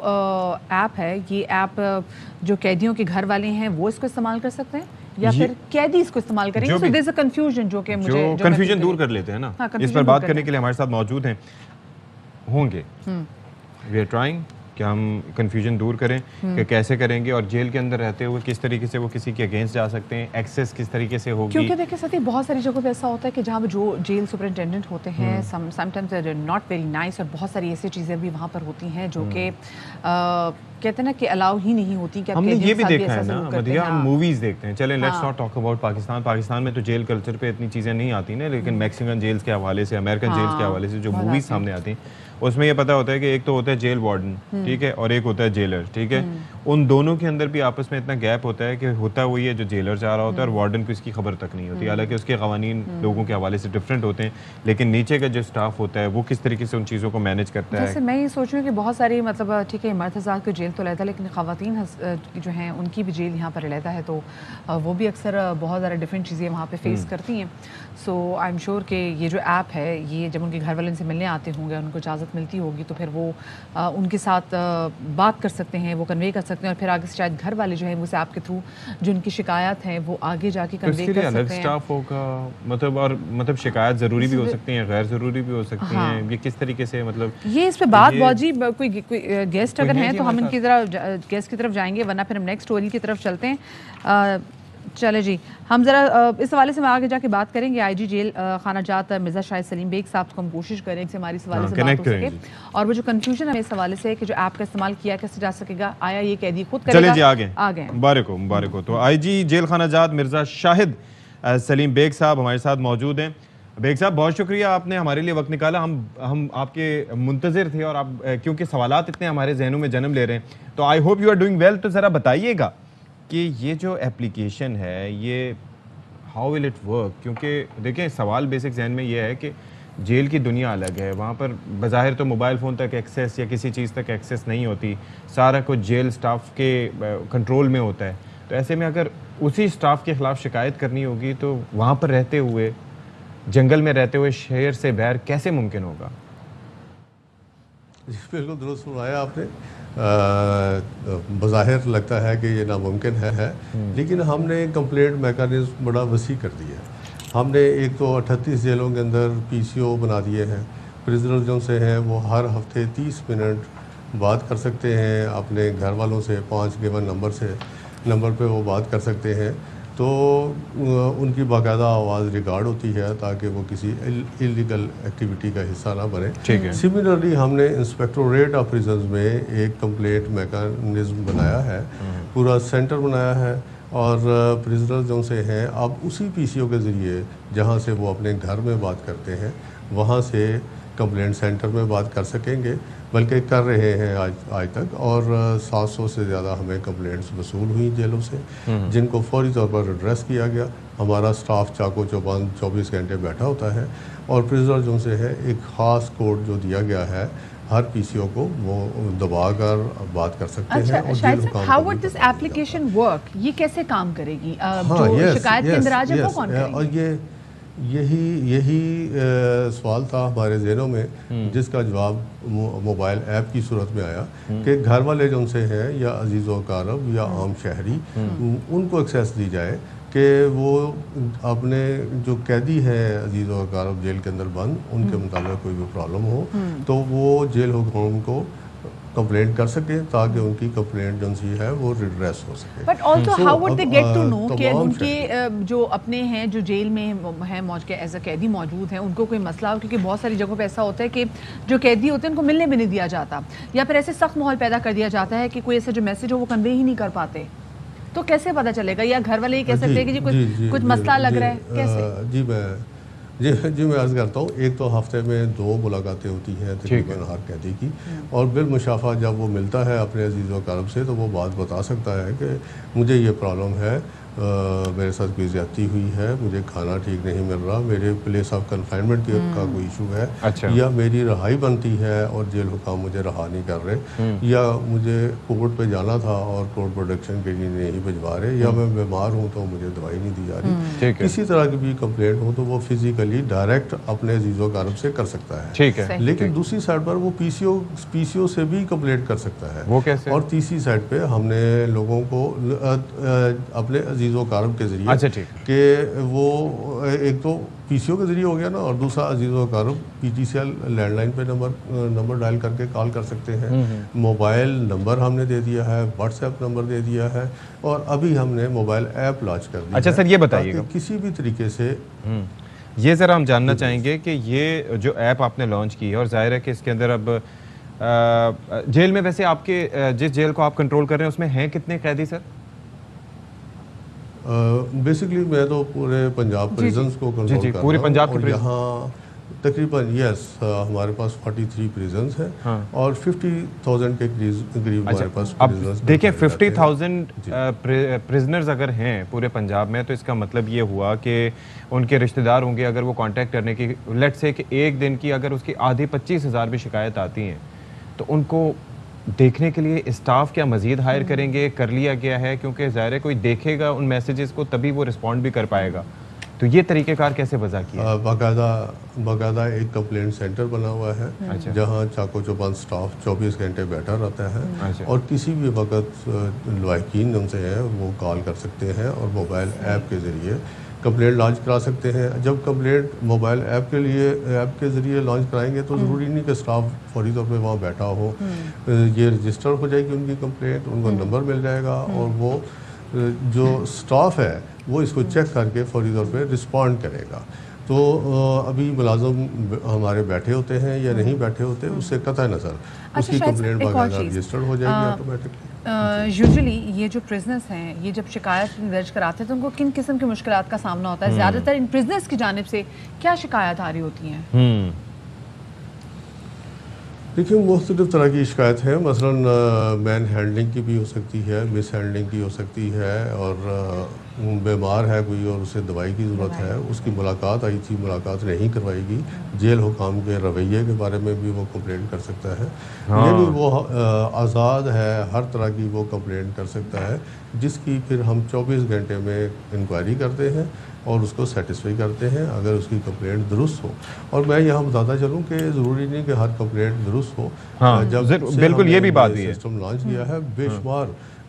ऐप है, ये ऐप जो कैदियों के घर वाले हैं वो इसको इस्तेमाल कर सकते हैं या फिर कैदी इसको इस्तेमाल करेंगे? So there is a confusion जो कि मुझे कंफ्यूजन दूर कर लेते हैं ना। इस पर बात करने के लिए हमारे साथ मौजूद हैं होंगे, वी आर ट्राइंग कि हम कंफ्यूजन दूर करें कि कैसे करेंगे, और जेल के अंदर रहते हुए किस तरीके से वो किसी के अगेंस्ट जा सकते हैं, एक्सेस किस तरीके से होगी। क्योंकि देखिए सती बहुत सारी जगहों पे ऐसा होता है कि जहाँ जो जेल सुपरिटेंडेंट होते हैं sometimes they are not very nice, और बहुत सारी ऐसी चीज़ें भी वहाँ पर होती हैं जो कि कहते हैं ना कि अलाउ ही नहीं होती। कि हमने ये भी देखा है ना मदिया, हम मूवीज देखते हैं। चलें let's not talk about Pakistan में तो जेल कल्चर पे इतनी चीज़ें नहीं आती ना, लेकिन मैक्सिकन जेल्स के हवाले से, अमेरिकन जेल्स के हवाले से जो मूवीज सामने आती हैं उसमें ये पता होता है कि एक तो होता है जेल वार्डन, ठीक है, और एक होता है जेलर, ठीक है। उन दोनों के अंदर भी आपस में इतना गैप होता है कि होता वही है जो जेलर चाह रहा होता है और वार्डन को इसकी खबर तक नहीं होती। हालांकि उसके कवानीन लोगों के हवाले से डिफरेंट होते हैं, लेकिन नीचे का जो स्टाफ होता है वो किस तरीके से उन चीज़ों को मैनेज करता है। जैसे मैं ये सोच रही हूँ कि बहुत सारी मतलब ठीक है मर्द हज़ार की जेल तो रहता है, लेकिन ख़वातीन जो हैं उनकी भी जेल यहाँ पर रहता है, तो वो भी अक्सर बहुत ज़्यादा डिफरेंट चीज़ें वहाँ पर फेस करती हैं। सो आई एम श्योर कि ये जो ऐप है ये जब उनके घर वाले उनसे मिलने आते होंगे, उनको इजाज़त मिलती होगी, तो फिर वो उनके साथ बात कर सकते हैं, वो कन्वे कर सकते हैं, और फिर आगे से शायद घर वाले जो हैं वो ऐप के थ्रू जो उनकी शिकायत है वो आगे जाके कन्वे कर सकते हैं। स्टाफ होगा मतलब, और मतलब शिकायत ज़रूरी भी हो सकती है, गैर ज़रूरी भी हो सकती हैं। ये किस तरीके से मतलब ये इस पे बात बाजी कोई गेस्ट अगर हैं तो हम इनकी तरफ गेस्ट की तरफ जाएंगे, वरना फिर हम नेक्स्ट स्टोरी की तरफ चलते हैं। चले जी, हम ज़रा इस हवाले से आगे जाके बात करेंगे। आईजी जेल खाना जात मिर्ज़ा शाहिद सलीम बेग साहब को हम कोशिश करें कि हमारी इस हवाले से बात हो सके, और वो जो कंफ्यूजन है इस हवाले से कि जो ऐप का इस्तेमाल किया कैसे जा सकेगा, आया ये कैदी खुद करेगा। चले जी आगे मुबारक हो। तो आईजी जेल खाना जात मिर्ज़ा शाहिद सलीम बेग साहब हमारे साथ मौजूद हैं। बेग साहब बहुत शुक्रिया, आपने हमारे लिए वक्त निकाला। हम आपके मुंतज़िर थे और आप क्योंकि सवालात इतने हमारे जहनों में जन्म ले रहे हैं, तो I hope you are doing well. तो ज़रा बताइएगा कि ये जो एप्लीकेशन है ये हाउ विल इट वर्क, क्योंकि देखें सवाल बेसिक जहन में ये है कि जेल की दुनिया अलग है, वहाँ पर बज़ाहिर तो मोबाइल फ़ोन तक एक्सेस या किसी चीज़ तक एक्सेस नहीं होती, सारा कुछ जेल स्टाफ के कंट्रोल में होता है। तो ऐसे में अगर उसी स्टाफ के ख़िलाफ़ शिकायत करनी होगी तो वहाँ पर रहते हुए, जंगल में रहते हुए शहर से बाहर कैसे मुमकिन होगा? बिल्कुल दुरुस्त सुनाया आपने। बज़ाहिर लगता है कि ये नामुमकिन है, लेकिन हमने कंप्लेंट मैकेनिज़्म बड़ा वसी कर दिया है। हमने एक तो 38 जेलों के अंदर PCO बना दिए हैं। प्रिजनर जो से हैं वो हर हफ्ते 30 मिनट बात कर सकते हैं अपने घर वालों से, 5 गिवन नंबर पे वो बात कर सकते हैं। तो उनकी बाकायदा आवाज़ रिकॉर्ड होती है ताकि वो किसी इलीगल एक्टिविटी का हिस्सा ना बने। सिमिलरली हमने इंस्पेक्टोरेट ऑफ प्रिजन्स में एक कंप्लेंट मैकेनिज्म बनाया है, पूरा सेंटर बनाया है, और प्रिजनर जो से हैं अब उसी PCO के ज़रिए जहाँ से वो अपने घर में बात करते हैं वहाँ से कंप्लेंट सेंटर में बात कर सकेंगे, बल्कि कर रहे हैं आज तक। और 700 से ज़्यादा हमें कंप्लेंट्स वसूल हुई जेलों से, जिनको फौरी तौर पर एड्रेस किया गया। हमारा स्टाफ चाको चौबंद 24 घंटे बैठा होता है, और प्रिजनर जो से है एक ख़ास कोड जो दिया गया है हर PCO को, वो दबाकर बात कर सकते हैं। और jail how would this application work, ये कैसे काम करेगी? जो शिकायत के अंदर आ जाए वो कौन करेगा? और यही सवाल था हमारे ज़हनों में, जिसका जवाब मोबाइल ऐप की सूरत में आया कि घर वाले जो उनसे हैं या अजीज़ व अकारब या आम शहरी, उनको एक्सेस दी जाए कि वो अपने जो कैदी हैं अजीज़ व अकारब जेल के अंदर बंद, उनके मुताबिक कोई भी प्रॉब्लम हो तो वो जेल हुकूम को कंप्लेंट कर सके ताकि उनकी कंप्लेंट जो सी है वो रिड्रेस हो सके। But also how would they get to know कि उनके जो अपने हैं जो जेल में हैं मौज के एज अ कैदी मौजूद हैं, उनको कोई मसला हो? क्योंकि बहुत सारी जगहों पे ऐसा होता है कि जो कैदी होते हैं उनको मिलने भी नहीं दिया जाता, या फिर ऐसे सख्त माहौल पैदा कर दिया जाता है कि कोई ऐसा जो मैसेज हो वो कन्वे ही नहीं कर पाते। तो कैसे पता चलेगा? या घर वाले ये कह सकते हैं कि जी कुछ मसला लग रहा है, कैसे? जी मैं अर्ज़ करता हूँ, एक तो हफ्ते में 2 मुलाकातें होती हैं तकरीबन हर कैदी की, और बिलमुशाफा जब वो मिलता है अपने अजीज़ व अकारब से तो वो बात बता सकता है कि मुझे ये प्रॉब्लम है, मेरे साथ कोई ज़्यादती हुई है, मुझे खाना ठीक नहीं मिल रहा, मेरे प्लेस ऑफ कन्फाइनमेंट का कोई इशू है, या मेरी रहाई बनती है और जेल हुकाम मुझे रहा नहीं कर रहे, या मुझे कोर्ट पे जाना था और कोर्ट प्रोडक्शन के लिए नहीं भिजवा रहे, या मैं बीमार हूँ तो मुझे दवाई नहीं दी जा रही। किसी तरह की भी कंप्लेंट हो तो वो फिजिकली डायरेक्ट अपने अजीज़ व अकारब से कर सकता है। ठीक है। लेकिन दूसरी साइड पर वो PCO से भी कंप्लेंट कर सकता है। वो कैसे? और तीसरी साइड पे हमने लोगों को अपने अजीज़ व अकारब के जरिए, अच्छा ठीक, कि वो एक तो PCO के जरिए हो गया ना, और दूसरा अजीज़ व अकारब PTCL लैंडलाइन पे नंबर डायल करके कॉल कर सकते हैं। मोबाइल नंबर हमने दे दिया है, व्हाट्सएप नंबर दे दिया है, और अभी हमने मोबाइल ऐप लॉन्च कर दिया। अच्छा सर ये बताइएगा, किसी भी तरीके से ये ज़रा हम जानना चाहेंगे कि ये जो ऐप आपने लॉन्च की है, और जाहिर है कि इसके अंदर अब जेल में, वैसे आपके जिस जेल को आप कंट्रोल कर रहे हैं उसमें हैं कितने कैदी सर? बेसिकली मैं तो पूरे पंजाब प्रिजन्स को कंट्रोल कर रहा हूं, पूरे पंजाब के यहाँ तकरीबन हमारे पास 43 प्रिजन्स हैं, हाँ। और 50,000 के करीब हमारे पास प्रिजनर्स। देखिए 50,000 प्रिजनर्स अगर हैं पूरे पंजाब में, तो इसका मतलब ये हुआ कि उनके रिश्तेदार होंगे, अगर वो कांटेक्ट करने की, लेट्स से कि एक दिन की अगर उसकी आधी 25,000 भी शिकायत आती हैं, तो उनको देखने के लिए स्टाफ क्या मज़ीद हायर करेंगे? कर लिया गया है, क्योंकि ज़ाहिर है कोई देखेगा उन मैसेजेस को तभी वो रिस्पॉन्ड भी कर पाएगा। तो ये तरीक़ेकार कैसे वज़ा किया? बाकायदा एक कंप्लेंट सेंटर बना हुआ है, अच्छा। जहाँ चाको चौबंद स्टाफ 24 घंटे बैठा रहता है, अच्छा। और किसी भी वक्त लवाहिकीन उनसे हैं वो कॉल कर सकते हैं और मोबाइल ऐप के ज़रिए कंप्लेंट लॉन्च करा सकते हैं। जब कंप्लेंट मोबाइल ऐप के ज़रिए लॉन्च कराएंगे तो ज़रूरी नहीं कि स्टाफ फौरी तौर पे वहाँ बैठा हो, ये रजिस्टर हो जाएगी उनकी कंप्लेंट, उनको नंबर मिल जाएगा, और वो जो स्टाफ है वो इसको चेक करके फौरी तौर पे रिस्पॉन्ड करेगा। तो अभी मुलाजम हमारे बैठे होते हैं या नहीं बैठे होते उससे कतई नज़र उसकी कंप्लेंट बाकायदा रजिस्टर्ड हो जाएगी ऑटोमेटिकली। यूजुअली ये जो प्रिजनर्स हैं ये जब शिकायत दर्ज कराते हैं तो उनको किन किस्म की मुश्किलात का सामना होता है? ज़्यादातर इन प्रिजनर्स की जानिब से क्या शिकायत आ रही होती हैं? देखिए मुख्तलिफ तरह की शिकायत है, मसलन मैन हैंडलिंग की भी हो सकती है, मिस हैंडलिंग की हो सकती है, और बीमार है कोई और उसे दवाई की ज़रूरत है, उसकी मुलाकात आई थी, मुलाकात नहीं करवाएगी, जेल हुकाम के रवैये के बारे में भी वो कंप्लेंट कर सकता है। ये भी वो आज़ाद है, हर तरह की वो कंप्लेंट कर सकता है, जिसकी फिर हम 24 घंटे में इंक्वायरी करते हैं और उसको सेटिस्फाई करते हैं अगर उसकी कंप्लेंट दुरुस्त हो। और मैं यहाँ बताता चलूँ कि ज़रूरी नहीं कि हर कंप्लेंट दुरुस्त हो। जब बिल्कुल ये भी बात भी है, सिस्टम लॉन्च किया है,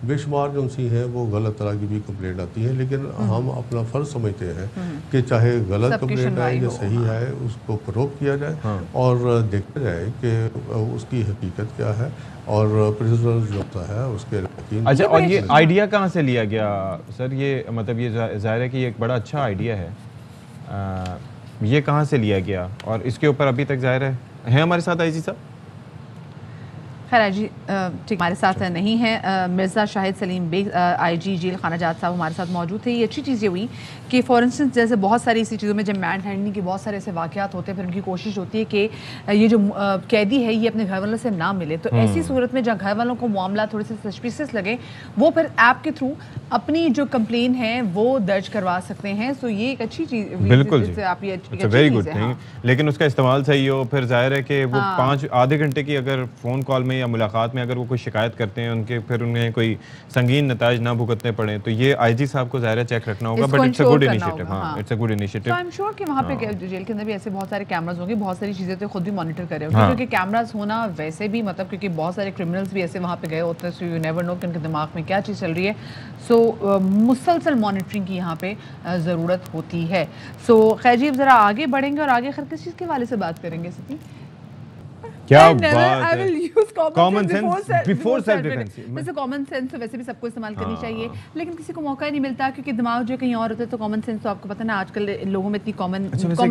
बेशुमार जो सी हैं वो गलत तरह की भी कंप्लेंट आती है, लेकिन हम अपना फ़र्ज समझते हैं कि चाहे गलत कंप्लेंट आए या सही आए उसको फ़रोग किया जाए और देखा जाए कि उसकी हकीकत क्या है और प्रिजनर जो होता है उसके। अच्छा, और ये आइडिया कहाँ से लिया गया सर? ये मतलब ये ज़ाहिर है कि ये एक बड़ा अच्छा आइडिया है, ये कहाँ से लिया गया और इसके ऊपर अभी तक ज़ाहिर है हमारे साथ आईजी साहब? खैर आईजी ठीक हमारे साथ नहीं है। मिर्ज़ा शाहिद सलीम बेग आईजी जेल खाना जात साहब हमारे साथ मौजूद थे। ये अच्छी चीज़ ये हुई कि फॉर इंस्टेंस जैसे बहुत सारी ऐसी चीज़ों में जब मैन हैंडलिंग के बहुत सारे ऐसे वाक़यात होते हैं, फिर उनकी कोशिश होती है कि ये जो कैदी है ये अपने घर वालों से ना मिले, तो ऐसी सूरत में जहाँ घर वालों को मामला थोड़े से सस्पिशियस लगे वो फिर ऐप के थ्रू अपनी जो कंप्लेन है वो दर्ज करवा सकते हैं। सो ये एक अच्छी चीज़ बिल्कुल आप ये वेरी गुड थिंग, लेकिन उसका इस्तेमाल सही हो। फिर जाहिर है कि वो आधे घंटे की अगर फ़ोन कॉल में या मुलाकात में अगर वो कोई शिकायत करते हैं उनके फिर उन्हें कोई संगीन नताज ना भुगतने पड़े, तो ये आईजी साहब को ज़ाहिर है चेक रखना होगा। But it's a good initiative. हाँ, it's a good initiative. I am sure कि वहाँ पे जेल के अंदर भी ऐसे बहुत सारे कैमरास होंगे, बहुत सारी चीज़ें तो खुद भी मॉनिटर कर रहे होंगे, क्योंकि कैमरास होना वैसे भी मतलब क्योंकि बहुत सारे क्रिमिनल्स भी ऐसे वहाँ पे गए होते हैं, सो यू नेवर नो कि उनके दिमाग में क्या चीज़ चल रही है। सो मुसलसल मॉनिटरिंग की यहाँ पे ज़रूरत होती है। सो खैर जी, अब ज़रा आगे बढ़ेंगे और आगे खैर किस चीज़ के हवाले से बात करेंगे? सिटी क्या बात है, common sense before self defence. वैसे कॉमन सेंस तो वैसे भी सबको इस्तेमाल करनी चाहिए, लेकिन किसी को मौका ही नहीं मिलता क्योंकि दिमाग जो कहीं और होता है। तो कॉमन सेंस तो आपको पता ना आजकल लोगों में इतनी कॉमन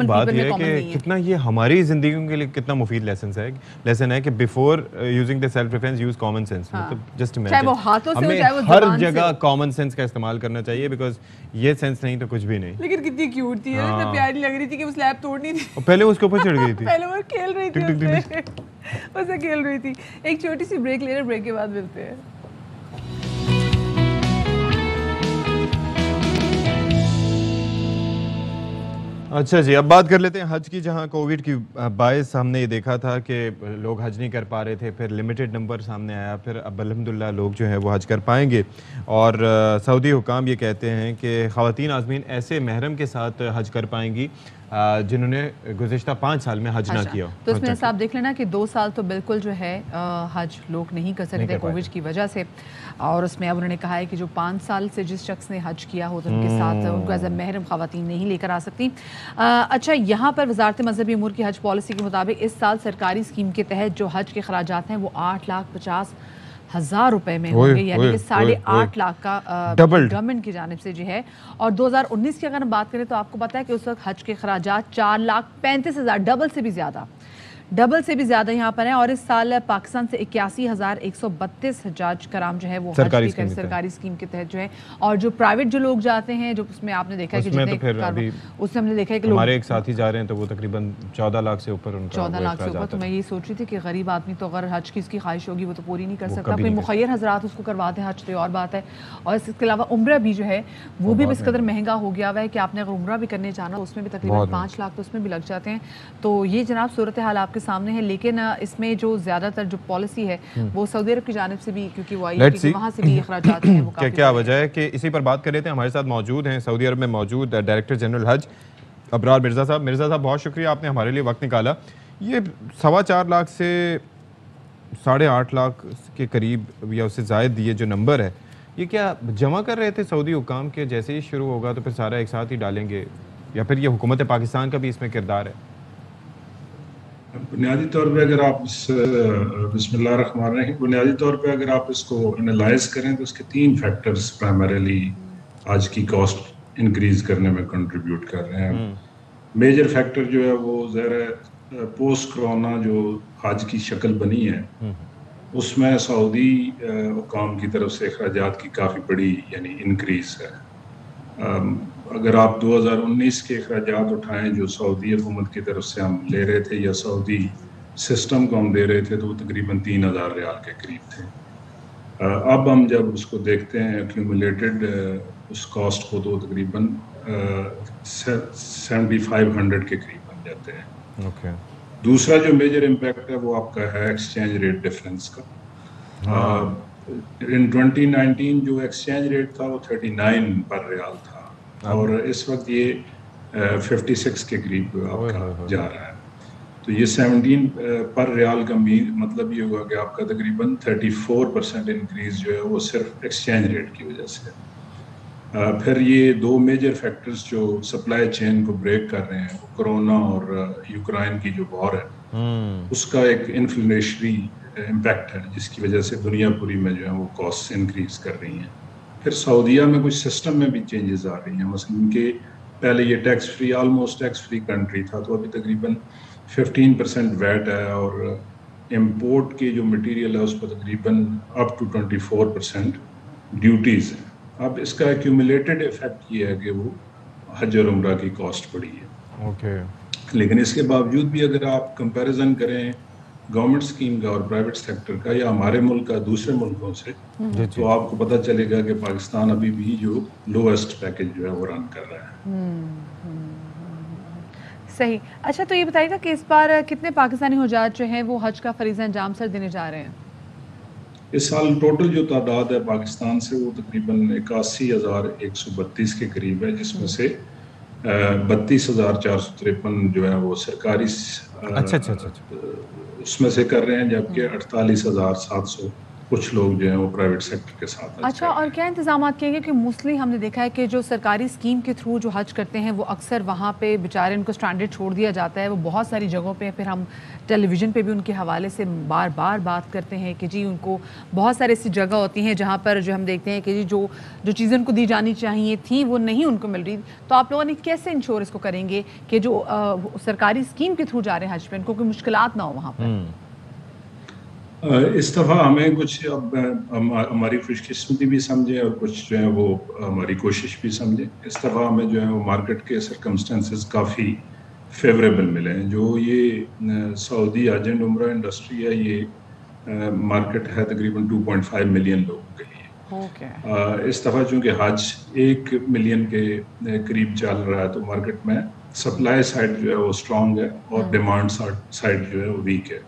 बात है कि कितना ये हमारी जिंदगी के लिए कितना मुफीद लेसन है कि before using the self defence use common sense. मतलब जस्ट इमेजिन, चाहे वो हाथों से हो चाहे वो हर जगह कॉमन सेंस का इस्तेमाल करना चाहिए, बिकॉज ये सेंस नहीं तो कुछ भी नहीं। लेकिन कितनी क्यूट थी, इतनी प्यारी लग रही थी कि वो स्लैब तोड़नी थी, पहले उसके ऊपर चढ़ गई थी, पहले वो खेल रही थी उससे खेल रही थी। एक छोटी सी ब्रेक ले रहे, ब्रेक के बाद मिलते हैं। अच्छा जी, अब बात कर लेते हैं हज की, जहां कोविड की बायस हमने ये देखा था कि लोग हज नहीं कर पा रहे थे, फिर लिमिटेड नंबर सामने आया, फिर अब अल्हम्दुलिल्लाह लोग जो है वो हज कर पाएंगे। और सऊदी हुकाम ये कहते हैं कि ख़वातीन आज़मीन ऐसे महरम के साथ हज कर पाएंगी जिन्होंने गुज़िश्ता 5 साल में हज ना किया। तो इसमें आप देख लेना कि 2 साल तो बिल्कुल जो है हज लोग नहीं कर सकते कोविड की वजह से। और उसमें अब उन्होंने कहा है कि जो 5 साल से जिस शख्स ने हज किया हो तो उनके साथ उनको एज ए महरम ख़वातीन नहीं लेकर आ सकती। अच्छा, यहाँ पर वज़ारत मज़हबी उमूर की हज पॉलिसी के मुताबिक इस साल सरकारी स्कीम के तहत जो हज के खराजात हैं वो 8,50,000 रुपए में होंगे, यानी कि 8.5 लाख का गवर्नमेंट की जानिब से जो है। और 2019 की अगर हम बात करें तो आपको पता है कि उस वक्त हज के खराजात 4,35,000, डबल से भी ज्यादा यहाँ पर है। और इस साल पाकिस्तान से 81,132 हजाज कराम जो है वो सरकारी स्कीम के तहत जो है। और जो प्राइवेट जो लोग जाते हैं, जो उसमें आपने देखा है कि जितने उसमें हमने देखा है कि हमारे एक साथी जा रहे हैं तो वो तकरीबन 14 लाख से ऊपर, 14 लाख से ऊपर। तो मैं ये सोच रही थी कि गरीब आदमी तो अगर हज की इसकी ख्वाहिश होगी वो तो पूरी नहीं कर सकता, कोई मुखय्यर हजरात उसको करवाते हैं हज, तो और बात है। और इसके अलावा उम्रा भी जो है वो भी इस कदर महंगा हो गया हुआ है कि आपने अगर उम्रा भी करने जाना उसमें भी तकरीबन 5 लाख तो उसमें भी लग जाते हैं। तो ये जनाब सूरत हाल आपके सामने है। लेकिन इसमें जो ज्यादातर जो पॉलिसी है वो सऊदी अरब की जानिब से भी, क्योंकि वहाँ से भी अखराजात हैं वो काफी क्या वजह है कि इसी पर बात कर लेते हैं। हमारे साथ मौजूद हैं सऊदी अरब में मौजूद डायरेक्टर जनरल हज अबरार मिर्ज़ा साहब। मिर्ज़ा साहब, बहुत शुक्रिया, आपने हमारे लिए वक्त निकाला। ये 4.25 लाख से 8.5 लाख के करीब या उससे ज़ायद ये जो नंबर है, ये क्या जमा कर रहे थे सऊदी हुकाम के जैसे ही शुरू होगा तो फिर सारा एक साथ ही डालेंगे, या फिर ये हुकूमत पाकिस्तान का भी इसमें किरदार है? बुनियादी तौर पे अगर आप बिस्मिल्लाहिर्रहमानिर्रहीम, बुनियादी तौर पे अगर आप इसको एनालाइज करें तो इसके 3 फैक्टर्स प्राइमरीली आज की कॉस्ट इंक्रीज करने में कंट्रीब्यूट कर रहे हैं। मेजर फैक्टर जो है वो ज़रा पोस्ट कोरोना जो आज की शक्ल बनी है उसमें सऊदी हुकाम की तरफ से अखराजात की काफ़ी बड़ी यानी इंक्रीज है। अगर आप 2019 के अखराजात उठाएं जो सऊदी हुकूमत की तरफ से हम ले रहे थे या सऊदी सिस्टम को हम दे रहे थे तो वो तकरीबन 3000 रियाल के करीब थे। अब हम जब उसको देखते हैं एक्यूमुलेटेड उस कॉस्ट को तो तकरीबन 7500 के करीब बन जाते हैं। ओके। दूसरा जो मेजर इम्पैक्ट है वो आपका है एक्सचेंज रेट डिफरेंस का। इन 2019 जो एक्सचेंज रेट था वो 39 पर रियाल था और इस वक्त ये 56 के करीब आपका जा रहा है। तो ये 17 पर रियाल का मतलब ये होगा कि आपका तकरीबन 34% इंक्रीज जो है वो सिर्फ एक्सचेंज रेट की वजह से। फिर ये 2 मेजर फैक्टर्स जो सप्लाई चेन को ब्रेक कर रहे हैं, कोरोना और यूक्रेन की जो वॉर है उसका एक इन्फ्लेशनरी इम्पैक्ट है जिसकी वजह से दुनिया पूरी में जो है वो कॉस्ट इंक्रीज कर रही हैं। फिर सऊदीया में कुछ सिस्टम में भी चेंजेस आ रही हैं, मसलन कि पहले ये tax free almost tax free country था तो अभी तकरीबन 15% वैट है और इम्पोर्ट की जो मटेरियल है उस पर तकरीबन अप टू 24% ड्यूटीज़ हैं। अब इसका एक्यूमुलेटेड इफेक्ट ये है कि वो हज और उम्रा की कॉस्ट बढ़ी है। ओके। लेकिन इसके बावजूद भी अगर आप कंपैरिजन करें गवर्नमेंट स्कीम का और प्राइवेट सेक्टर का या हमारे मुल्क का दूसरे मुल्कों से तो आपको पता चलेगा कि पाकिस्तान अभी भी जो लोएस्ट पैकेज जो है वो रन कर रहा है। सही। अच्छा, तो ये बताइएगा कि इस बार कितने पाकिस्तानी हुज्जाज जो हैं वो हज का फरीज़ा अंजाम सर देने जा रहे हैं? इस साल टोटल जो तादाद है पाकिस्तान से वो तकरीबन 81,132 के करीब है, जिसमें से 32,453 जो है वो सरकारी उसमें से कर रहे हैं, जबकि 48,700 कुछ लोग जो हैं वो प्राइवेट सेक्टर के साथ। अच्छा, और क्या इंतजाम किए गए कि मोस्टली हमने देखा है कि जो सरकारी स्कीम के थ्रू जो हज करते हैं वो अक्सर वहाँ पे बेचारे उनको स्टैंडर्ड छोड़ दिया जाता है। वो बहुत सारी जगहों पे फिर हम टेलीविज़न पे भी उनके हवाले से बार बार बात करते हैं कि जी उनको बहुत सारी ऐसी जगह होती हैं जहाँ पर जो हम देखते हैं कि जी जो चीज़ें उनको दी जानी चाहिए थी वो नहीं उनको मिल रही। तो आप लोगों ने कैसे इंश्योर इसको करेंगे कि जो सरकारी स्कीम के थ्रू जा रहे हैं हज पे उनको कोई मुश्किलात ना हो वहाँ पर? इस दफ़ा हमें कुछ अब हमारी खुशकिस्मती भी समझे और कुछ जो है वो हमारी कोशिश भी समझे। इस दफ़ा हमें जो है वो मार्केट के सर्कमस्टेंसेस काफ़ी फेवरेबल मिले हैं। जो ये सऊदी हज एंड उम्रा इंडस्ट्री है ये मार्केट है तकरीबन 2.5 मिलियन लोगों के लिए। इस दफ़ा चूँकि हज 1 मिलियन के करीब चल रहा है तो मार्केट में सप्लाई साइड जो है वो स्ट्रॉन्ग है और डिमांड साइड जो है वो वीक है।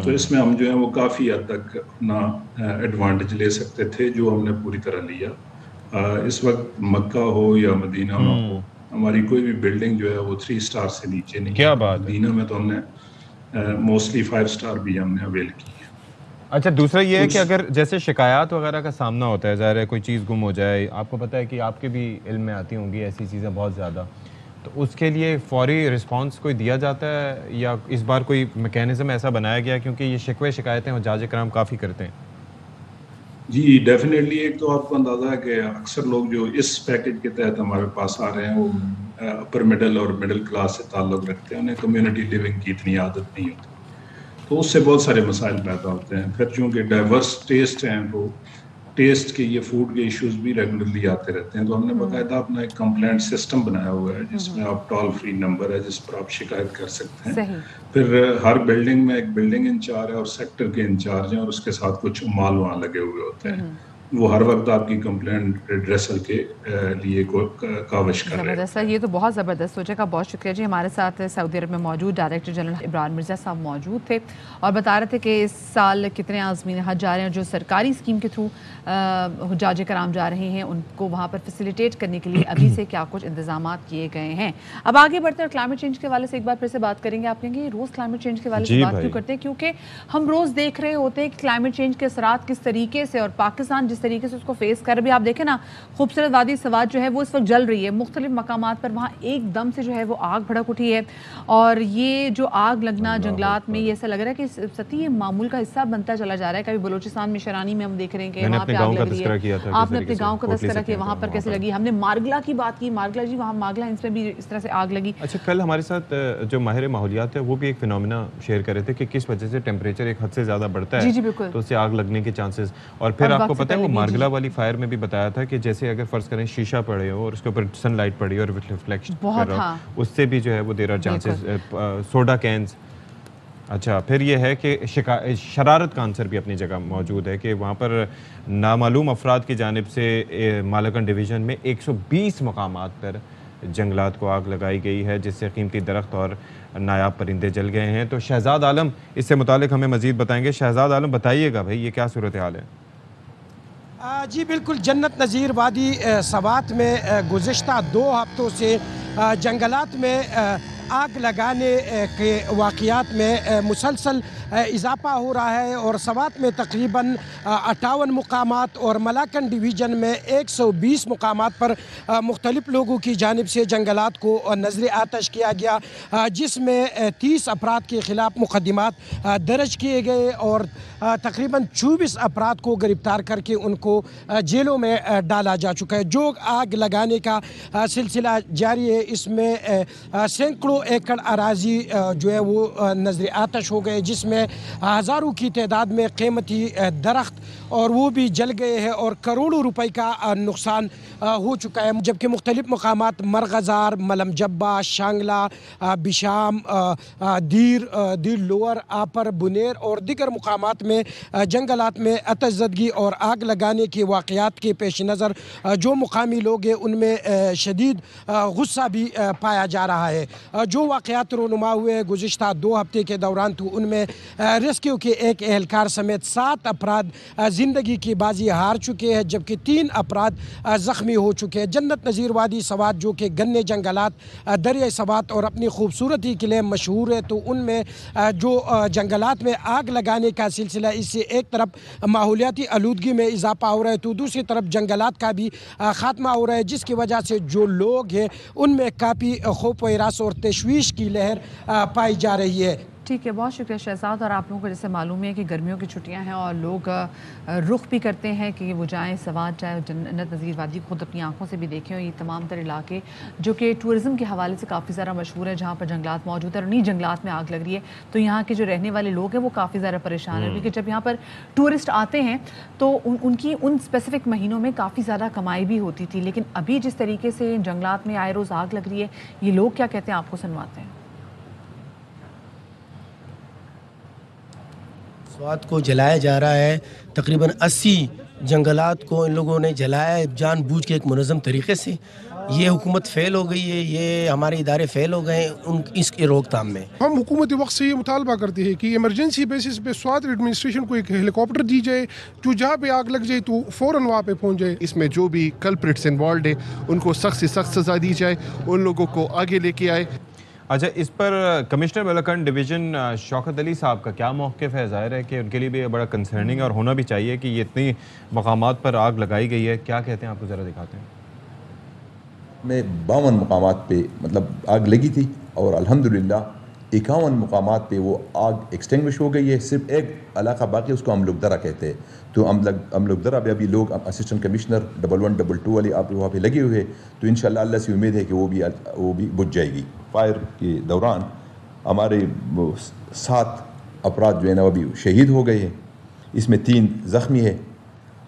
तो इसमें हम जो है वो काफ़ी हद तक अपना एडवांटेज ले सकते थे जो हमने पूरी तरह लिया। इस वक्त मक्का हो या मदीना में हो हमारी कोई भी बिल्डिंग जो है वो 3 स्टार से नीचे नहीं। क्या बात है। मदीना में तो हमने मोस्टली 5 स्टार भी हमने अवेल की है। अच्छा, दूसरा ये है कि अगर जैसे शिकायत वगैरह का सामना होता है, ज़ाहिर है कोई चीज़ गुम हो जाए, आपको पता है कि आपके भी इल्म में आती होंगी ऐसी चीज़ें बहुत ज़्यादा, तो उसके लिए फौरी रिस्पांस कोई दिया जाता है या इस बार कोई मैकेनिज्म ऐसा बनाया गया? क्योंकि ये शिकवे शिकायतें हुज्जाज कराम काफ़ी करते हैं। जी डेफिनेटली। एक तो आपको अंदाज़ा है कि अक्सर लोग जो इस पैकेज के तहत हमारे पास आ रहे हैं वो अपर मिडिल और मिडिल क्लास से ताल्लुक़ रखते हैं, उन्हें कम्युनिटी लिविंग की इतनी आदत नहीं होती, तो उससे बहुत सारे मसाइल पैदा होते हैं। फिर चूँकि डाइवर्स टेस्ट हैं तो टेस्ट के ये फूड के इश्यूज भी रेगुलरली आते रहते हैं, तो हमने बाकायदा अपना एक कंप्लेंट सिस्टम बनाया हुआ है जिसमें आप टोल फ्री नंबर है जिस पर आप शिकायत कर सकते हैं। फिर हर बिल्डिंग में एक बिल्डिंग इंचार्ज है और सेक्टर के इंचार्ज हैं और उसके साथ कुछ माल वहाँ लगे हुए होते हैं, वो हर वक्त आपकी कंप्लेंट रिड्रेसल के लिए काविश कर रहे हैं। सर ये तो बहुत ज़बरदस्त सोचेगा, बहुत शुक्रिया जी। हमारे साथ सऊदी अरब में मौजूद डायरेक्टर जनरल इब्रार मिर्ज़ा साहब मौजूद थे और बता रहे थे कि इस साल कितने आज़मीन हज जा रहे हैं, जो सरकारी स्कीम के थ्रू हुज्जाज कराम जा रहे हैं उनको वहाँ पर फैसिलिटेट करने के लिए अभी से क्या कुछ इंतजाम किए गए हैं। अब आगे बढ़ते हैं और क्लाइमेट चेंज के वाले से एक बार फिर से बात करेंगे। आप कहेंगे रोज़ क्लाइमेट चेंज के वाले से बात क्यों करते हैं? क्योंकि हम रोज़ देख रहे होते हैं कि क्लाइमेट चेंज के असरात किस तरीके से, और पाकिस्तान जिस जिस तरीके से उसको फेस कर, भी आप देखें ना, खूबसूरत वादी सवात जो है वो इस वक्त जल रही है मुख्तलिफ मकामात पर, वहाँ एकदम से जो है वो आग भड़क उठी है। और ये जो आग लगना जंगलात में, ये ऐसा लग रहा है कि सती ये मामूल का हिस्सा बनता चला जा रहा है। कभी बलोचिस्तान में शरानी में हम देख रहे हैं कि वहाँ पे आग लग रही है, आपने अपने गाँव का तस्करा किया, वहाँ पर कैसे लगी। हमने मारगला की बात की, मारगला जी वहाँ मारगला हिल्स में भी इस तरह से आग लगी। अच्छा, कल हमारे साथ जो माहिर माहौलियात है वो भी एक फिनोमिना शेयर कर रहे थे कि किस वजह से टेम्परेचर एक हद से ज़्यादा बढ़ता है, जी बिल्कुल, तो उससे आग लगने के चांसेस। और फिर आपको पता है वो मारगला वाली फायर में भी बताया था कि जैसे अगर फर्ज करें शीशा पड़े हो और उसके ऊपर सनलाइट पड़ी और रिफ्लेक्शन कर रहा हो, उससे भी जो है वो there are chances. Soda cans. अच्छा, फिर ये है कि शरारत का आंसर भी अपनी जगह मौजूद है कि वहाँ पर नामालूम अफराद की जानिब से मालकन डिवीज़न में 120 मकामात पर जंगलात को आग लगाई गई है, जिससे कीमती दरख्त और नायाब परिंदे जल गए हैं। तो शहजाद आलम इससे मुतालिक हमें मज़ीद बताएंगे। शहजाद आलम, बताइएगा भाई ये क्या सूरत हाल है? जी बिल्कुल, जन्नत नज़ीर वादी सवात में गुज़िश्ता 2 हफ्तों से जंगलात में आग लगाने के वाक़यात में मुसलसल इजाफा हो रहा है और सवात में तकरीबन 58 मुकामात और मलाकन डिवीज़न में 120 मुकामात पर मुख्तलिफ लोगों की जानिब से जंगलात को नज़र आतश किया गया, जिसमें 30 अफराद के ख़िलाफ़ मुक़दमात दर्ज किए गए और तकरीबन 24 अफराद को गिरफ़्तार करके उनको जेलों में डाला जा चुका है। जो आग लगाने का सिलसिला जारी है, इसमें सैकड़ों एकड़ अराजी जो है वो नजर आतश हो गए, जिसमें हज़ारों की तादाद में कीमती दरख्त और वो भी जल गए हैं और करोड़ों रुपए का नुकसान हो चुका है। जबकि मुख्तलिफ मकामात मरगज़ार, मलम जब्बा, शांगला, बिशाम, दीर लोअर, आपर, बुनेर और दीगर मुकामात में जंगलात में आतिशज़दगी और आग लगाने के वाक़यात के पेश नज़र जो मुकामी लोग हैं उनमें शदीद गुस्सा भी पाया जा रहा है। जो वाक़यात रोनुमा हुए गुज़िश्ता 2 हफ्ते के दौरान, तो उनमें रेस्क्यू के एक एहलकार समेत 7 अफराद ज़िंदगी की बाजी हार चुके हैं, जबकि 3 अफराद ज़ख्मी हो चुके हैं। जन्नत नज़ीर वादी सवात जो कि गन्ने जंगलात, दरिया सवात और अपनी खूबसूरती के लिए मशहूर है, तो उनमें जो जंगलात में आग लगाने का सिलसिला, इससे एक तरफ माहौलियाती आलूदगी में इजाफा हो रहा है तो दूसरी तरफ जंगलात का भी ख़ात्मा हो रहा है, जिसकी वजह से जो लोग हैं उनमें काफ़ी खौफ व हिरास और तशवीश की लहर पाई जा रही है। ठीक है, बहुत शुक्रिया शहजाद। और आप लोगों को जैसे मालूम है कि गर्मियों की छुट्टियां हैं और लोग रुख भी करते हैं कि वो जाएं सवात, जाए जन्नत नज़ीर वादी, खुद अपनी आंखों से भी देखें। और ये तमाम तर इलाके जो कि टूरिज़म के हवाले से काफ़ी ज़्यादा मशहूर है, जहाँ पर जंगलात मौजूद है और उन्हीं जंगलात में आग लग रही है, तो यहाँ के जो रहने वाले लोग हैं वो काफ़ी ज़्यादा परेशान है, क्योंकि जब यहाँ पर टूरिस्ट आते हैं तो उनकी उन स्पेसिफ़िक महीनों में काफ़ी ज़्यादा कमाई भी होती थी। लेकिन अभी जिस तरीके से जंगलात में आए रोज़ आग लग रही है, ये लोग क्या कहते हैं आपको सुनवाते हैं। स्वाद को जलाया जा रहा है, तकरीबन 80 जंगलात को इन लोगों ने जलाया है जानबूझ के एक मुनज़्ज़म तरीके से। ये हुकूमत फ़ेल हो गई है, ये हमारे इदारे फ़ेल हो गए उन इसके रोकथाम में। हम हुकूमती वक्त से ये मुतालबा करते हैं कि इमरजेंसी बेसिस पे स्वाद एडमिनिस्ट्रेशन को एक हेलीकॉप्टर दी जाए, जो जहाँ पे आग लग जाए तो फ़ौरन वहाँ पे पहुँच जाए। इसमें जो भी कल्प्रिट्स इन्वॉल्व है उनको सख्त से सख्त सज़ा दी जाए, उन लोगों को आगे लेके आए। अच्छा, इस पर कमिश्नर मलकन डिवीज़न शौकत अली साहब का क्या मौक़िफ़ है? ज़ाहिर है कि उनके लिए भी बड़ा कंसर्निंग है और होना भी चाहिए कि ये इतनी मकामात पर आग लगाई गई है। क्या कहते हैं, आपको ज़रा दिखाते हैं। में 52 मकामात पे मतलब आग लगी थी और अल्हम्दुलिल्लाह 51 मकामात पे वो आग एक्सटिंग्विश हो गई है। सिर्फ एक इलाका बाकी, उसको अमलुकदरा कहते हैं। तो अमलुकदरा पे अभी लोग असिस्टेंट कमिश्नर 1122 वाले आप वहाँ पे लगे हुए हैं, तो इंशाल्लाह अल्लाह से उम्मीद है कि वो भी बुझ जाएगी। फायर के दौरान हमारे 7 अफराद जो है ना अभी शहीद हो गए हैं, इसमें 3 ज़ख्मी है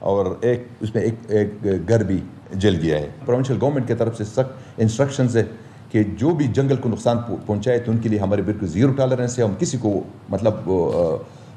और उसमें एक घर भी जल गया है। प्रोविंशियल गवर्नमेंट की तरफ से सख्त इंस्ट्रक्शंस है कि जो भी जंगल को नुकसान पहुंचाए तो उनके लिए हमारे बिल्कुल ज़ीरो टॉलरेंस है। हम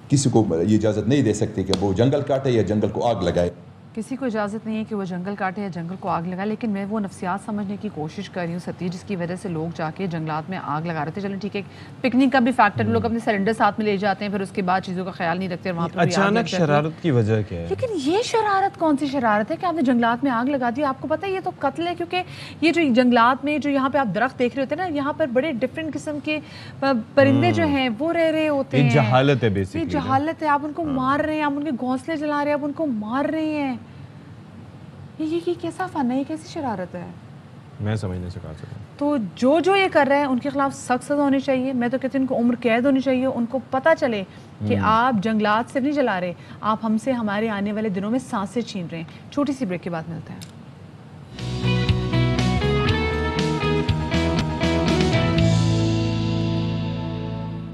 किसी को ये इजाज़त नहीं दे सकते कि वो जंगल काटे या जंगल को आग लगाए। किसी को इजाज़त नहीं है कि वो जंगल काटे या जंगल को आग लगाए, लेकिन मैं वो नफ्सियात समझने की कोशिश कर रही हूँ सती, जिसकी वजह से लोग जाके जंगलात में आग लगा रहे थे। चलें ठीक है, पिकनिक का भी फैक्टर, लोग अपने सिलेंडर साथ में ले जाते हैं, फिर उसके बाद चीज़ों का ख्याल नहीं रखते, वहाँ पर अचानक शरारत की वजह क्या है? लेकिन ये शरारत कौन सी शरारत है कि आपने जंगलात में आग लगा दी? आपको पता है ये तो कत्ल है, क्योंकि ये जो जंगलात में जो यहाँ पे आप दरख्त देख रहे होते हैं ना, यहाँ पर बड़े डिफरेंट किस्म के परिंदे जो हैं वो रह रहे होते हैं। जहालत है बेसिकली, ये जहालत है। आप उनको मार रहे हैं, आप उनके घोंसले जला रहे हैं, आप उनको मार रहे हैं। ये कैसा फन है, ये कैसी शरारत है? मैं समझने से कहा सकता हूँ। तो जो ये कर रहे हैं उनके खिलाफ सख्त सजा होनी चाहिए। मैं तो कहती हूँ उनको उम्र कैद होनी चाहिए। उनको पता चले कि आप जंगलात सिर्फ नहीं जला रहे, आप हमसे हमारे आने वाले दिनों में सांसें छीन रहे हैं। छोटी सी ब्रेक के बाद मिलते हैं।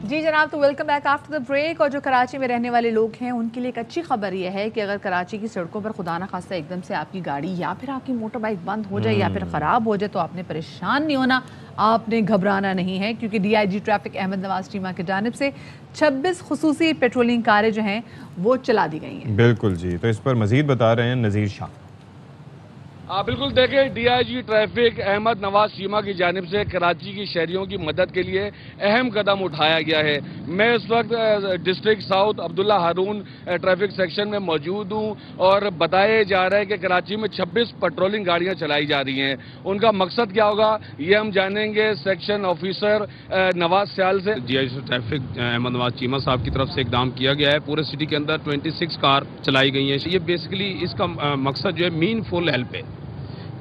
जी जनाब, तो welcome back after the break. और जो कराची में रहने वाले लोग हैं उनके लिए एक अच्छी खबर यह है कि अगर कराची की सड़कों पर खुदा ना खास्ता एकदम से आपकी गाड़ी या फिर आपकी मोटर बाइक बंद हो जाए या फिर ख़राब हो जाए तो आपने परेशान नहीं होना, आपने घबराना नहीं है, क्योंकि DIG ट्रैफिक अहमद नवाज चीमा की जानिब से 26 खुसूसी पेट्रोलिंग कारें जो हैं वो चला दी गई हैं। बिल्कुल जी, तो इस पर मजीद बता रहे हैं नज़ीर शाह। बिल्कुल देखिए, DIG ट्रैफिक अहमद नवाज चीमा की जानिब से कराची की शहरियों की मदद के लिए अहम कदम उठाया गया है। मैं इस वक्त डिस्ट्रिक्ट साउथ अब्दुल्ला हारून ट्रैफिक सेक्शन में मौजूद हूँ और बताया जा रहा है कि कराची में 26 पेट्रोलिंग गाड़ियाँ चलाई जा रही हैं। उनका मकसद क्या होगा ये हम जानेंगे सेक्शन ऑफिसर नवाज सयाल से। DIG ट्रैफिक अहमद नवाज चीमा साहब की तरफ से इकदाम किया गया है। पूरे सिटी के अंदर 26 कार चलाई गई हैं। ये बेसिकली इसका मकसद जो है मीनफुल हेल्प है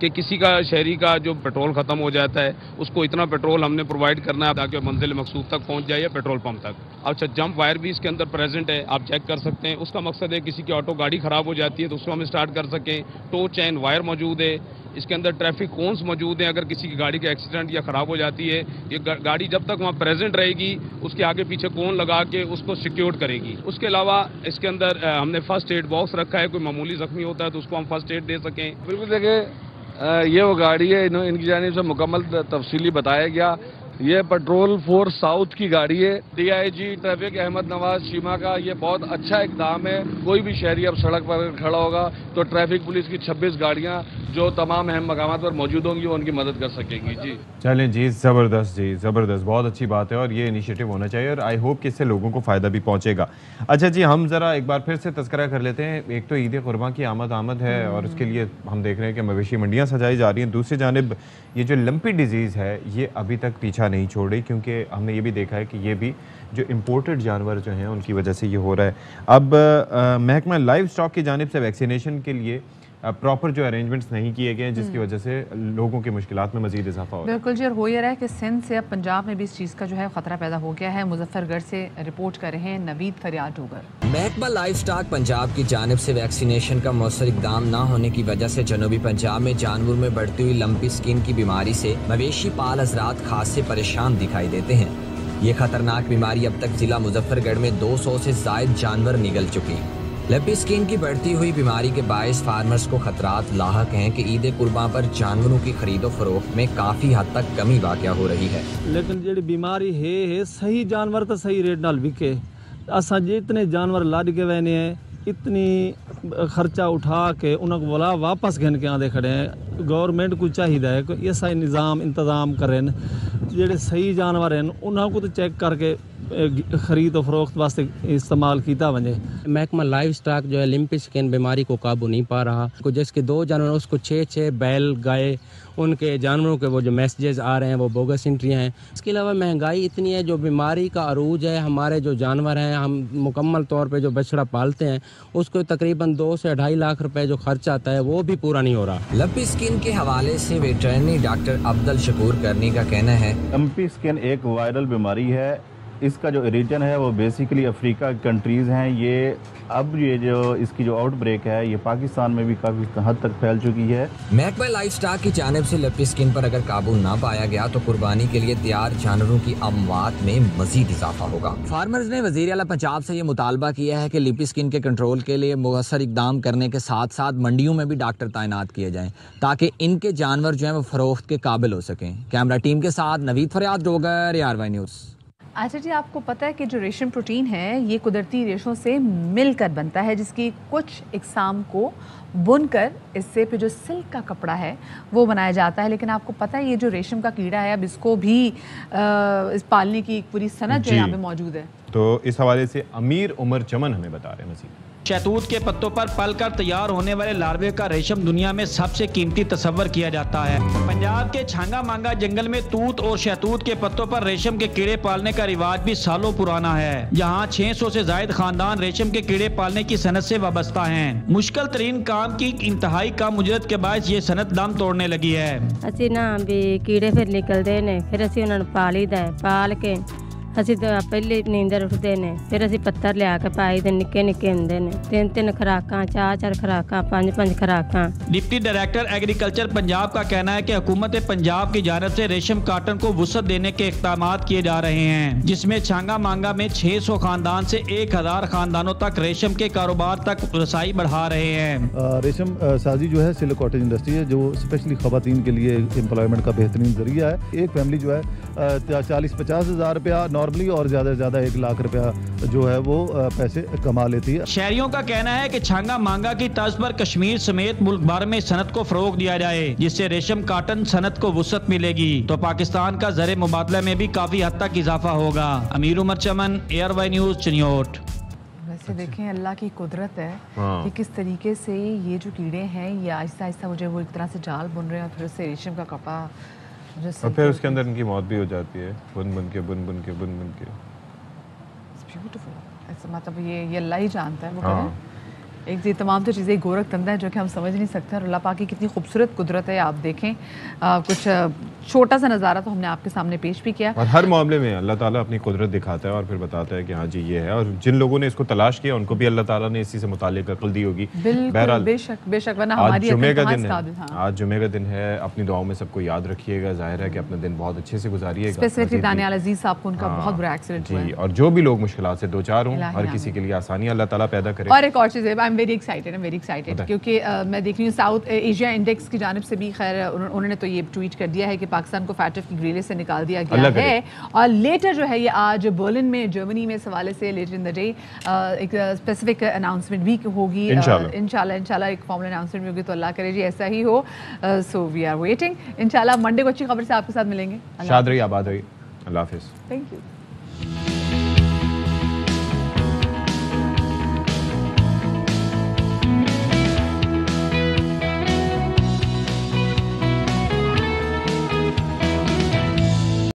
कि किसी का शहरी का जो पेट्रोल ख़त्म हो जाता है उसको इतना पेट्रोल हमने प्रोवाइड करना है ताकि मंजिल मकसूद तक पहुंच जाए पेट्रोल पंप तक। अच्छा, जंप वायर भी इसके अंदर प्रेजेंट है, आप चेक कर सकते हैं। उसका मकसद है किसी की ऑटो गाड़ी ख़राब हो जाती है तो उसको हम स्टार्ट कर सकें। टो चैन वायर मौजूद है, इसके अंदर ट्रैफिक कोन्स मौजूद हैं। अगर किसी की गाड़ी का एक्सीडेंट या ख़राब हो जाती है, ये गाड़ी जब तक वहाँ प्रेजेंट रहेगी उसके आगे पीछे कोन लगा के उसको सिक्योर करेगी। उसके अलावा इसके अंदर हमने फर्स्ट एड बॉक्स रखा है, कोई मामूली जख्मी होता है तो उसको हम फर्स्ट एड दे सकें। बिल्कुल देखिए, ये वो गाड़ी है, इनकी जानिब से मुकम्मल तफसीली बताया गया। ये पेट्रोल फोर्स साउथ की गाड़ी है। DIG ट्रैफिक अहमद नवाज चीमा का ये बहुत अच्छा इकदाम है। कोई भी शहरी अब सड़क पर खड़ा होगा तो ट्रैफिक पुलिस की 26 गाड़ियां जो तमाम अहम मकामात पर मौजूद होंगी वो उनकी मदद कर सकेंगी। जी चलें जी, ज़बरदस्त जी, ज़बरदस्त, बहुत अच्छी बात है और ये इनिशिएटिव होना चाहिए और आई होप कि इससे लोगों को फ़ायदा भी पहुंचेगा। अच्छा जी, हम ज़रा एक बार फिर से तज़किरा कर लेते हैं। एक तो ईद कुर्बां की आमद है और उसके लिए हम देख रहे हैं कि मवेशी मंडियाँ सजाई जा रही हैं। दूसरी जानिब ये जो लंपी डिजीज़ है ये अभी तक पीछा नहीं छोड़ रही, क्योंकि हमने ये भी देखा है कि ये भी जो इम्पोर्टेड जानवर जो हैं उनकी वजह से ये हो रहा है। अब महकमा लाइव स्टॉक की जानिब से वैक्सीनेशन के लिए प्रॉपर जो अरेंजमेंट्स नहीं किए गए हैं जिसकी वजह से लोगों की मुश्किलात में मजीद इजाफा हो रहा है। बिल्कुल जी, और हो ये रहा है कि सिंध से अब पंजाब में भी इस चीज़ का जो है ख़तरा पैदा हो गया है। मुजफ्फरगढ़ से रिपोर्ट कर रहे हैं नवीद फरियाद डोगर। महकमा लाइव स्टॉक पंजाब की जानिब से वैक्सीनेशन का मौसर इकदाम न होने की वजह से जनूबी पंजाब में जानवरों में बढ़ती हुई लंपी स्किन की बीमारी से मवेशी पाल हजरात खासे परेशान दिखाई देते हैं। ये खतरनाक बीमारी अब तक जिला मुजफ्फरगढ़ में 200 से जायद जानवर निगल चुकी। लंपी स्किन की बढ़ती हुई बीमारी के बायस फार्मर्स को खतरात लाहक हैं कि ईद कुर्बां पर जानवरों की खरीदो फरोख्त में काफी हद तक कमी वाक़या हो रही है। लेकिन जी बीमारी है सही जानवर तो सही रेट नाल बिके। असा जितने जानवर लाद के वहने हैं इतनी खर्चा उठा के उन्हें बोला वापस घन के आंदे खड़े हैं। गवर्नमेंट को चाहिए है कि ये सही निज़ाम इंतज़ाम करें, जेडे सही जानवर हैं उन्होंने को तो चेक करके खरीद और फरोख्त वास्ते इस्तेमाल किया वजे। महकमा लाइव स्टॉक जो है लिम्पी स्किन बीमारी को काबू नहीं पा रहा। जिसके 2 जानवर उसको 6 बैल गाय उनके जानवरों के वो जो मैसेजेस आ रहे हैं वो बोगस एंट्रियाँ हैं। इसके अलावा महंगाई इतनी है, जो बीमारी का अरूज है, हमारे जो जानवर हैं हम मुकम्मल तौर पे जो बछड़ा पालते हैं उसको तकरीबन 2 से 2.5 लाख रुपए जो खर्च आता है वो भी पूरा नहीं हो रहा। लंपी स्किन के हवाले से वेटरनरी डॉक्टर अब्दुल शकूर करनी का कहना है, लंपी स्किन एक वायरल बीमारी है। इसका जो ओरिजिन है वो बेसिकली अफ्रीका कंट्रीज़ हैं। ये अब ये जो इसकी जो आउटब्रेक है ये पाकिस्तान में भी काफ़ी हद तक फैल चुकी है। महकमा लाइफ स्टॉक की जानिब से लंपी स्किन पर अगर काबू ना पाया गया तो कुर्बानी के लिए तैयार जानवरों की अमवात में मजीद इजाफा होगा। फार्मर्स ने वज़ीर आला पंजाब से ये मुतालबा किया है कि लंपी स्किन के कंट्रोल के लिए मुअस्सर इकदाम करने के साथ साथ मंडियों में भी डॉक्टर तैनात किए जाएँ ताकि इनके जानवर जो है वो फरोख्त के काबिल हो सकें। कैमरा टीम के साथ नवीद फरियाद डोगर, ARY न्यूज़। अच्छा जी, आपको पता है कि जो रेशम प्रोटीन है ये कुदरती रेशों से मिलकर बनता है, जिसकी कुछ इकसाम को बुनकर इससे फिर जो सिल्क का कपड़ा है वो बनाया जाता है। लेकिन आपको पता है ये जो रेशम का कीड़ा है अब इसको भी इस पालने की एक पूरी सनत जो यहाँ पे मौजूद है। तो इस हवाले से अमीर उमर चमन हमें बता रहे हैं मज़ीद। शहतूत के पत्तों पर पलकर तैयार होने वाले लार्वे का रेशम दुनिया में सबसे कीमती तस्वर किया जाता है। पंजाब के छांगा मांगा जंगल में तूत और शहतूत के पत्तों पर रेशम के कीड़े पालने का रिवाज भी सालों पुराना है। यहाँ 600 से ज्यादा खानदान रेशम के कीड़े पालने की सनत से वाबस्ता हैं। मुश्किल तरीन काम की इंतहाई कम उजरत के बाद ये सनत दम तोड़ने लगी है। असी ना भी कीड़े फिर निकलते ने, फिर असी उन्होंने पालीदा है, पाल के ਅਸੀਂ ਤਾਂ ਪਹਿਲੇ ਨੀਂਦਰ ਉੱਠਦੇ ਨੇ, ਫਿਰ ਅਸੀਂ ਪੱਤਰ ਲਿਆ ਕੇ ਪਾਈ ਦੇ, ਨਿੱਕੇ ਨਿੱਕੇ ਹੁੰਦੇ ਨੇ, 3-3 ਖੁਰਾਕਾਂ, 4-4 ਖੁਰਾਕਾਂ, 5-5 ਖੁਰਾਕਾਂ। डिप्टी डायरेक्टर एग्रीकल्चर पंजाब का कहना है कि हुकूमत पंजाब की जानब से रेशम काटन को वुसअत देने के इक़दाम किए जा रहे हैं, जिसमें छांगा मांगा में 600 खानदान से 1000 खानदानों तक रेशम के कारोबार तक रसाई बढ़ा रहे हैं। रेशम साजी जो है सिल्क कॉटेज इंडस्ट्री है, जो स्पेशली खवातीन के लिए एम्प्लॉयमेंट का बेहतरीन जरिया है। एक फैमिली जो है 40-50 हज़ार रुपया नॉर्मली और ज़्यादा से ज़्यादा 1 लाख रुपया जो है वो पैसे कमा लेती है। शहरियों का कहना है कि छांगा मांगा की तर्ज पर कश्मीर समेत मुल्क भर में सनत को फरोग दिया जाए, जिससे रेशम काटन सनत को वुसअत मिलेगी तो पाकिस्तान का ज़र मुबादला में भी काफी हद तक इजाफा होगा। अमीर उमर चमन, ARY न्यूज़, चिन्योट। वैसे देखें अल्लाह की कुदरत है कि किस तरीके से ये जो कीड़े हैं ये आहिस्ता आहिस्ता मुझे वो एक तरह से जाल बुन रहे हैं और फिर उससे रेशम का कपड़ा और फिर उसके अंदर इनकी मौत भी हो जाती है, बुन बुन के। ऐसा मतलब ये अल्लाह ही जानता है वो करें। एक ये तमाम तो चीज़ें गोरख तंदा है जो कि हम समझ नहीं सकते और अल्लाह पाक की कितनी खूबसूरत कुदरत है। आप देखें कुछ छोटा सा नज़ारा तो हमने आपके सामने पेश भी किया। और हर मामले में अल्लाह ताला अपनी कुदरत दिखाता है और फिर बताता है कि हाँ जी ये है, और जिन लोगों ने इसको तलाश किया उनको भी अल्लाह ताला ने इसी से मुतालिक अक्ल दी होगी। बिल्कुल, बेशक वरना हमारी जुमे का दिन है, हाँ। आज जुमे का दिन है, अपनी दुआओं में सबको याद रखिएगा। जाहिर है कि अपना दिन बहुत अच्छे से गुजारिएगा। स्पेसिफिकली दानियाल अजीज साहब को उनका बहुत बुरा एक्सीडेंट हुआ है और जो भी लोग मुश्किलात से दो चार हों, हर किसी के लिए आसानी अल्लाह ताला पैदा करे। और एक और चीज़ है, आई एम वेरी एक्साइटेड क्योंकि मैं देख रही हूँ साउथ एशिया इंडेक्स की जानिब से भी खैर उन्होंने तो ये ट्वीट कर दिया है कि पाकिस्तान को फैट की ग्रिले से निकाल दिया गया है। और लेटर जो है ये आज बर्लिन में जर्मनी में इस हवाले से लेटर इन द डे एक स्पेसिफिक अनाउंसमेंट भी होगी इंशाल्लाह एक फॉर्मल अनाउंसमेंट भी होगी, तो अल्लाह करे जी ऐसा ही हो। So we are waiting. इंशाल्लाह मंडे को अच्छी खबर से आपके साथ मिलेंगे। शाद रही, आबाद रही, अल्लाह हाफिज़। Thank you.